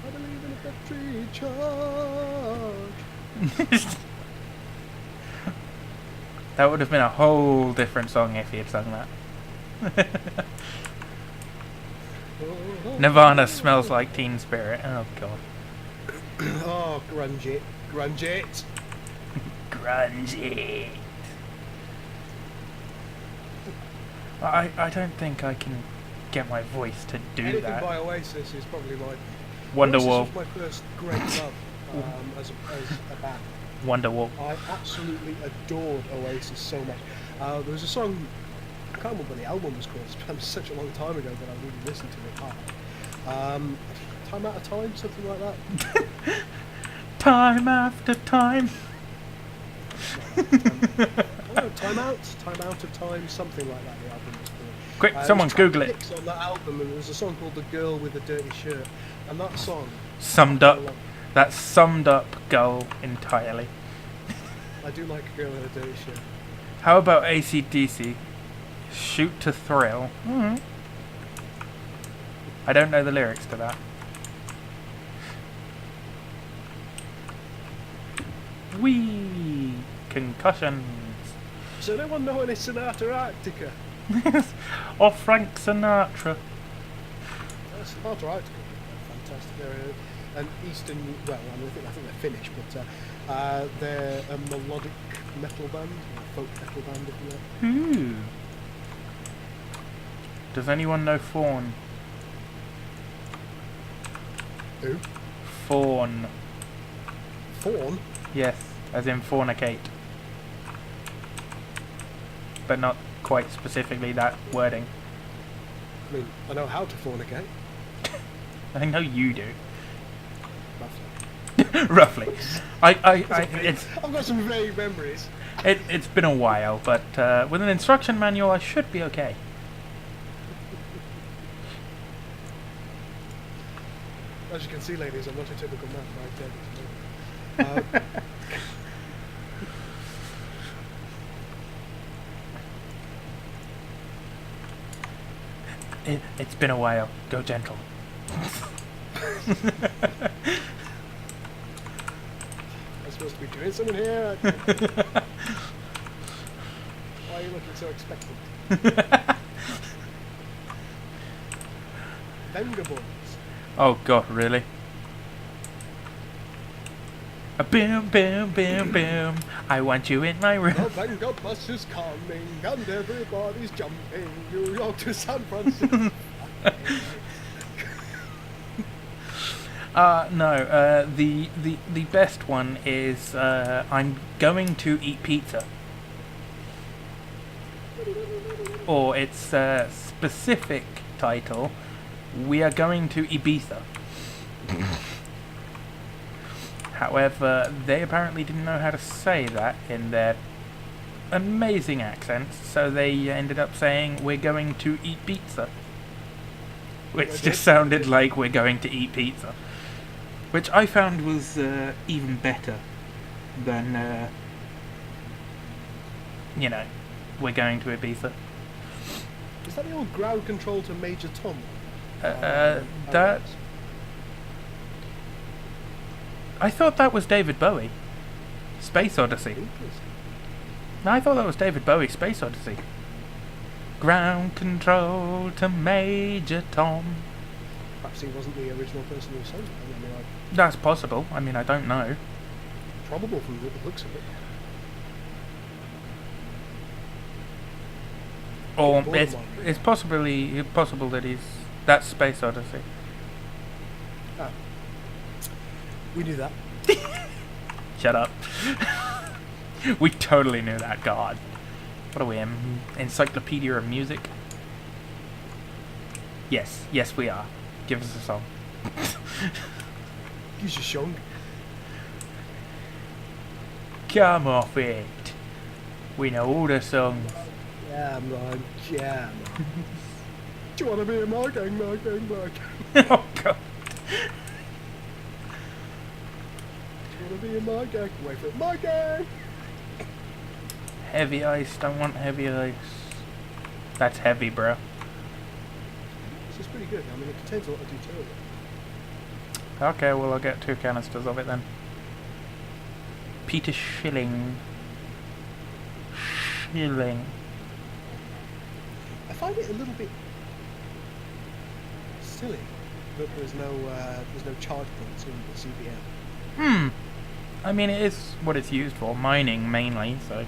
I believe in a battery charge. That would have been a whole different song if he had sung that. Nirvana Smells Like Teen Spirit. Oh god. Oh, grunge it. Grunge it. Grunge it. I don't think I can get my voice to do Anything that. by Oasis is probably my... Wonderwall. Oasis was my first great love as a band. Wonderwall. I absolutely adored Oasis so much. There was a song, I can't remember what the album was called, it's been such a long time ago that I really listened to it hard. Time Out of Time, something like that. Time after time. Time Out of Time, something like that the album was called. Quick, someone Google it. On that album, and there was a song called The Girl with the Dirty Shirt, and that song... That summed up Gull entirely. I do like a girl with a dirty shirt. How about AC/DC? Shoot to Thrill. I don't know the lyrics to that. Whee! Concussions. Does anyone know any Sonata Arctica? Or Frank Sinatra. That's hard to write. Fantastic. They're an Eastern, well, I mean, I think they're Finnish, but they're a melodic metal band, or folk metal band, if you like. Ooh. Does anyone know Fawn? Who? Fawn. Fawn? Yes, as in fornicate. But not quite specifically that wording. I mean, I know how to fornicate. I know you do. Roughly. Roughly. It's I've got some vague memories. it's been a while, but with an instruction manual, I should be okay. As you can see, ladies, I'm not a typical man. My It's been a while. Go gentle. I'm supposed to be doing something here. Why are you looking so expectant? Venga boys. Oh god, really? A boom, boom, boom, boom. I want you in my room. The Venga bus is coming and everybody's jumping. New York to San Francisco. No. The best one is I'm going to eat pizza. Or its specific title, we are going to Ibiza. However, they apparently didn't know how to say that in their amazing accents, so they ended up saying, we're going to eat pizza. Which just sounded like we're going to eat pizza. Which I found was even better than, you know, we're going to Ibiza. Is that the old ground control to Major Tom? That... I thought that was David Bowie. Space Odyssey. No, I thought that was David Bowie, Space Odyssey. Ground control to Major Tom. Perhaps he wasn't the original person who sang it. I mean, That's possible. I mean, I don't know. probable from the looks of it. Or it's possible that that's Space Odyssey. Ah. We knew that. Shut up. We totally knew that, God. What are we, Encyclopedia of Music? Yes, we are. Give us a song. Use your song. Come off it. We know all the songs. Yeah, man, yeah, man. Do you want to be in my gang, my gang, my gang? Oh, God. Do you want to be in my gang? Wait for it, my gang! Heavy ice, don't want heavy ice. That's heavy, bro. This is pretty good. I mean, it contains a lot of detail. Okay, well, I'll get 2 canisters of it then. Peter Schilling. I find it a little bit silly that there's no charge points in the CBM. I mean, it is what it's used for, mining mainly, so...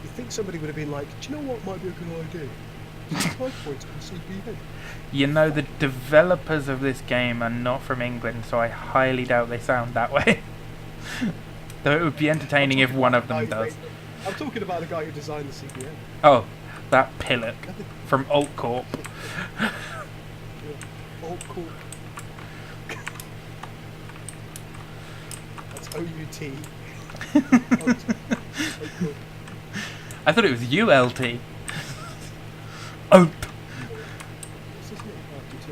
You think somebody would have been like, do you know what might be a good idea? Charge points on CBM. You know, the developers of this game are not from England, so I highly doubt they sound that way. Though it would be entertaining if one of them does. I'm talking about the guy who designed the CBM. Oh, that Pillock from Alt Corp. Yeah. Alt Corp. That's O-U-T. Alt Corp. I thought it was ULT. Alt. What's his name? RT2.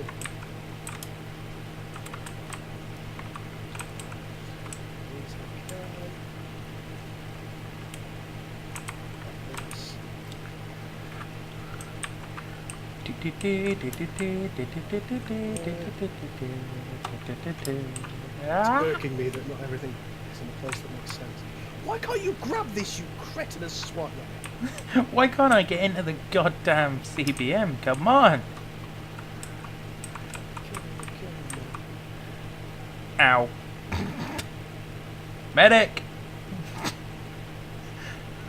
It's irking me that not everything is in a place that makes sense. Why can't you grab this, you cretinous swat? Why can't I get into the goddamn CBM? Come on! Ow. Medic!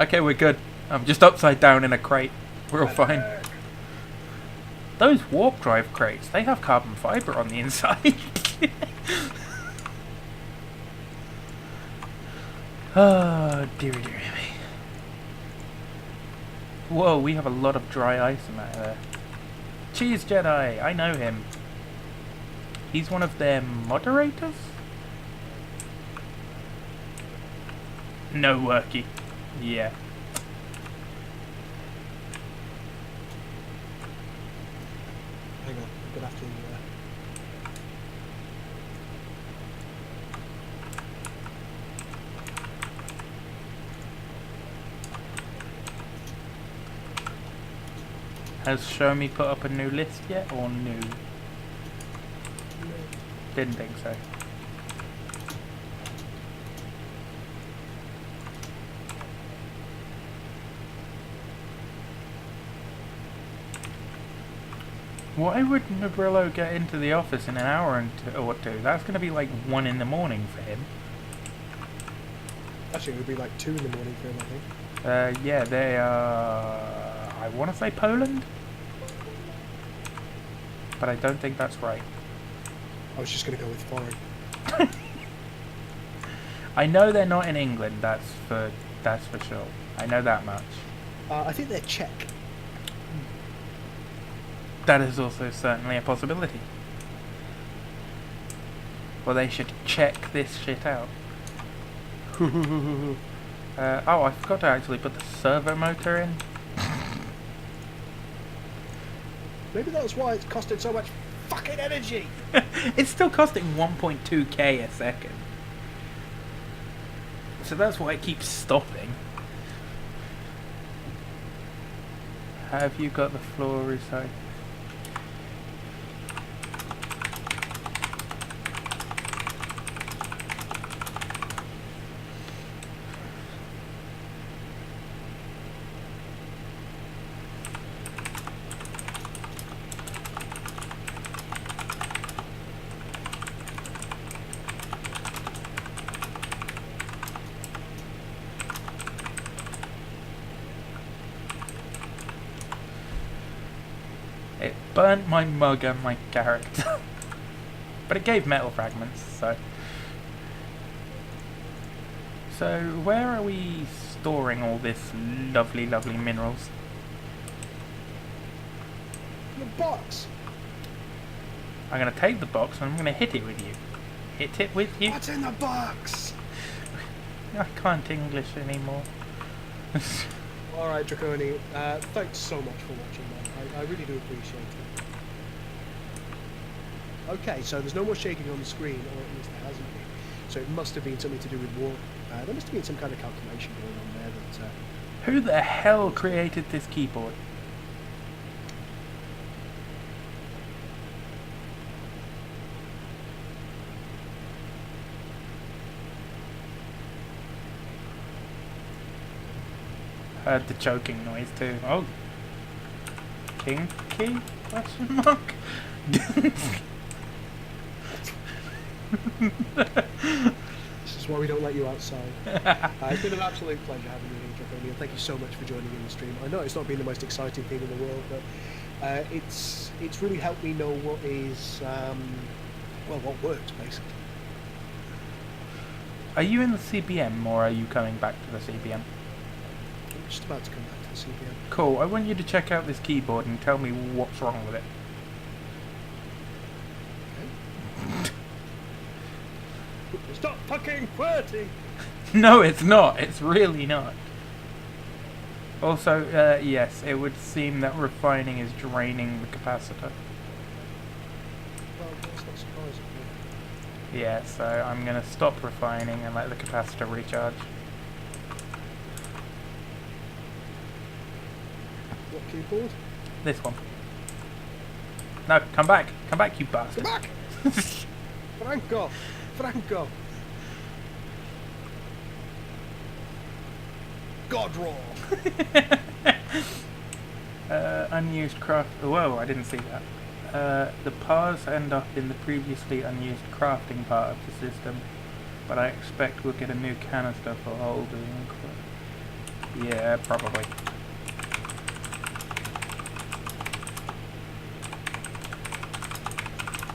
Okay, we're good. I'm just upside down in a crate. We're all fine. Those warp drive crates, they have carbon fibre on the inside. Oh, dearie me. Whoa, we have a lot of dry ice in that there. Cheese Jedi, I know him. He's one of their moderators? No worky. Yeah. Hang on, I'm gonna have to. Has Show Me put up a new list yet, or new? Didn't think so. Why would Nabrillo get into the office in an hour or two? That's going to be like 1 in the morning for him. Actually, it would be like 2 in the morning for him, I think. Yeah, they are... I want to say Poland? But I don't think that's right. I was just going to go with foreign. I know they're not in England, that's for sure. I know that much. I think they're Czech. That is also certainly a possibility. Well, they should check this shit out. Oh, I forgot to actually put the servo motor in. Maybe that's why it's costing so much fucking energy. It's still costing 1.2k a second. So that's why it keeps stopping. Have you got the floor recycled? It burnt my mug and my character. But it gave metal fragments, so... So, where are we storing all this lovely, lovely minerals? The box. I'm going to take the box and I'm going to hit it with you. Hit it with you? What's in the box? I can't English anymore. Alright, Draconi, thanks so much for watching, man. I really do appreciate it. Okay, so there's no more shaking on the screen, or at least there hasn't been. So it must have been something to do with warp. There must have been some kind of calculation going on there that... Who the hell created this keyboard? Heard the choking noise too. Oh. Kinky? Question mark? This is why we don't let you outside. It's been an absolute pleasure having you here, Draconi, and thank you so much for joining in the stream. I know it's not been the most exciting thing in the world, but it's really helped me know what is, well, what works, basically. Are you in the CBM or are you coming back to the CBM? I'm just about to come back to the CBM. Cool, I want you to check out this keyboard and tell me what's wrong with it. It's not fucking QWERTY! No, it's not. It's really not. Also, yes, it would seem that refining is draining the capacitor. Well, that's not surprising. Yeah, so I'm going to stop refining and let the capacitor recharge. What keyboard? This one. No, come back. Come back, you bastard. Come back! Franco! Franco! God raw. Unused craft. Whoa, I didn't see that. The parts end up in the previously unused crafting part of the system, but I expect we'll get a new canister for holding. Yeah, probably.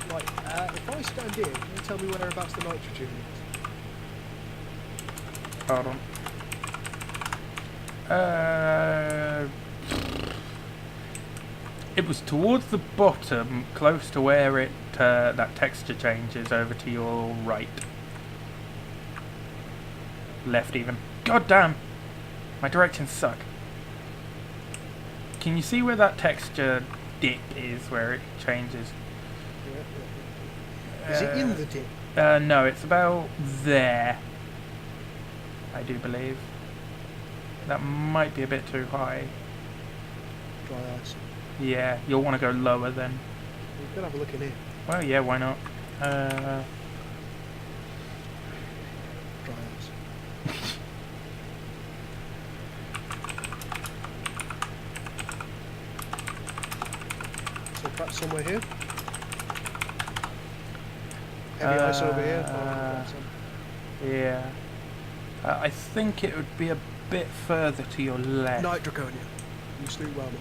Right, if I stand here, can you tell me whereabouts the nitrogen is? Hold on. It was towards the bottom, close to where it that texture changes over to your right. Left even. God damn! My directions suck. Can you see where that texture dip is, where it changes? Is it in the dip? No, it's about there. I do believe. That might be a bit too high. Dry ice. Yeah, you'll want to go lower then. We could have a look in here. Well, yeah, why not? Dry ice. So perhaps somewhere here? Heavy ice over here? Yeah. I think it would be a bit further to your left. Night Draconia. You sleep well, man.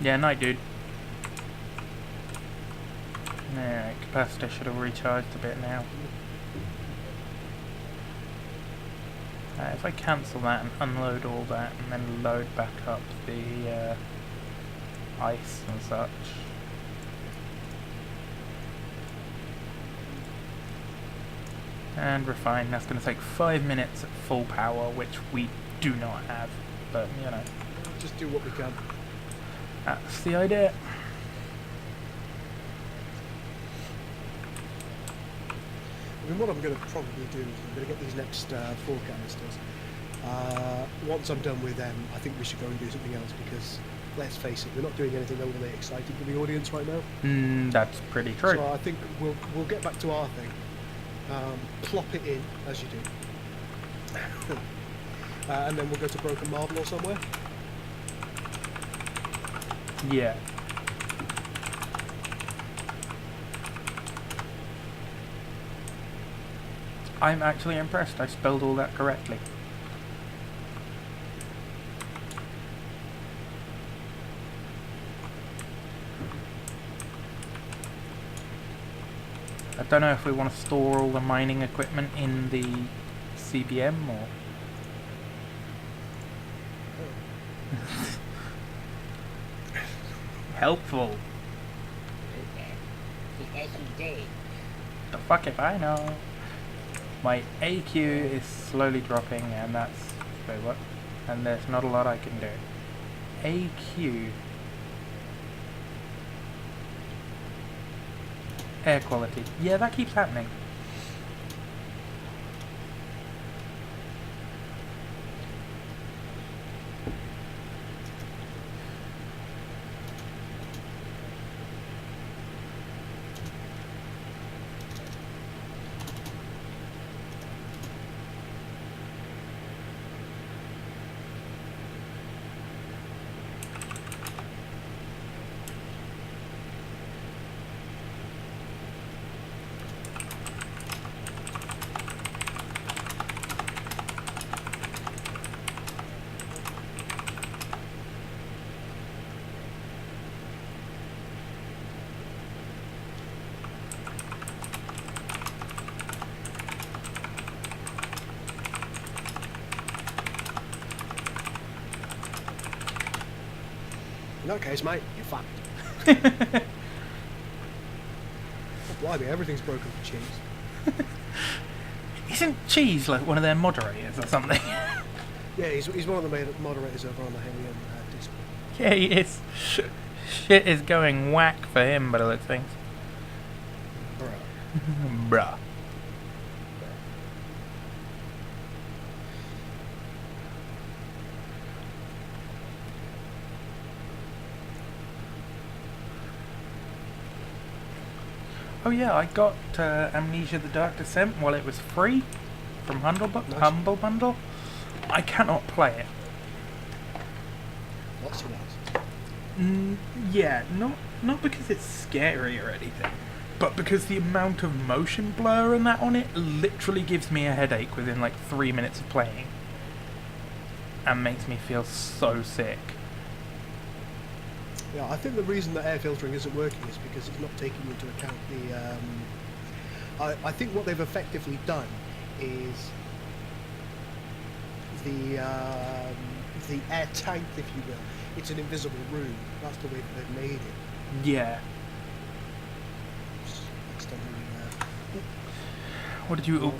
Yeah, night, dude. Yeah, capacitor should have recharged a bit now. If I cancel that and unload all that and then load back up the ice and such. And refine, that's going to take 5 minutes at full power, which we do not have, but you know. Just do what we can. That's the idea. I mean, what I'm going to probably do is I'm going to get these next 4 canisters. Once I'm done with them, I think we should go and do something else because, let's face it, we're not doing anything overly exciting for the audience right now. That's pretty true. So I think we'll get back to our thing. Plop it in, as you do. And then we'll go to Broken Marble or somewhere. Yeah. I'm actually impressed I spelled all that correctly. I don't know if we want to store all the mining equipment in the CBM or... Helpful. The fuck if I know. My AQ is slowly dropping and that's... Wait, what? And there's not a lot I can do. AQ... Air quality. Yeah, that keeps happening. In that case, mate, you're fucked. Oh, blimey, everything's broken for cheese. Isn't Cheese like one of their moderators or something? Yeah, he's one of the main moderators over on the Hellion Discord. Yeah, he is. Shit is going whack for him by the looks of things. Bruh. Oh yeah, I got Amnesia: The Dark Descent while it was free from Humble Nice. Humble Bundle. I cannot play it. Lots of that. Yeah, not because it's scary or anything, but because the amount of motion blur and that on it literally gives me a headache within like 3 minutes of playing. And makes me feel so sick. Yeah, I think the reason that air filtering isn't working is because it's not taking into account the... I think what they've effectively done is the air tank, if you will. It's an invisible room. That's the way that they've made it. Yeah. It's done really well. What did you... Oh,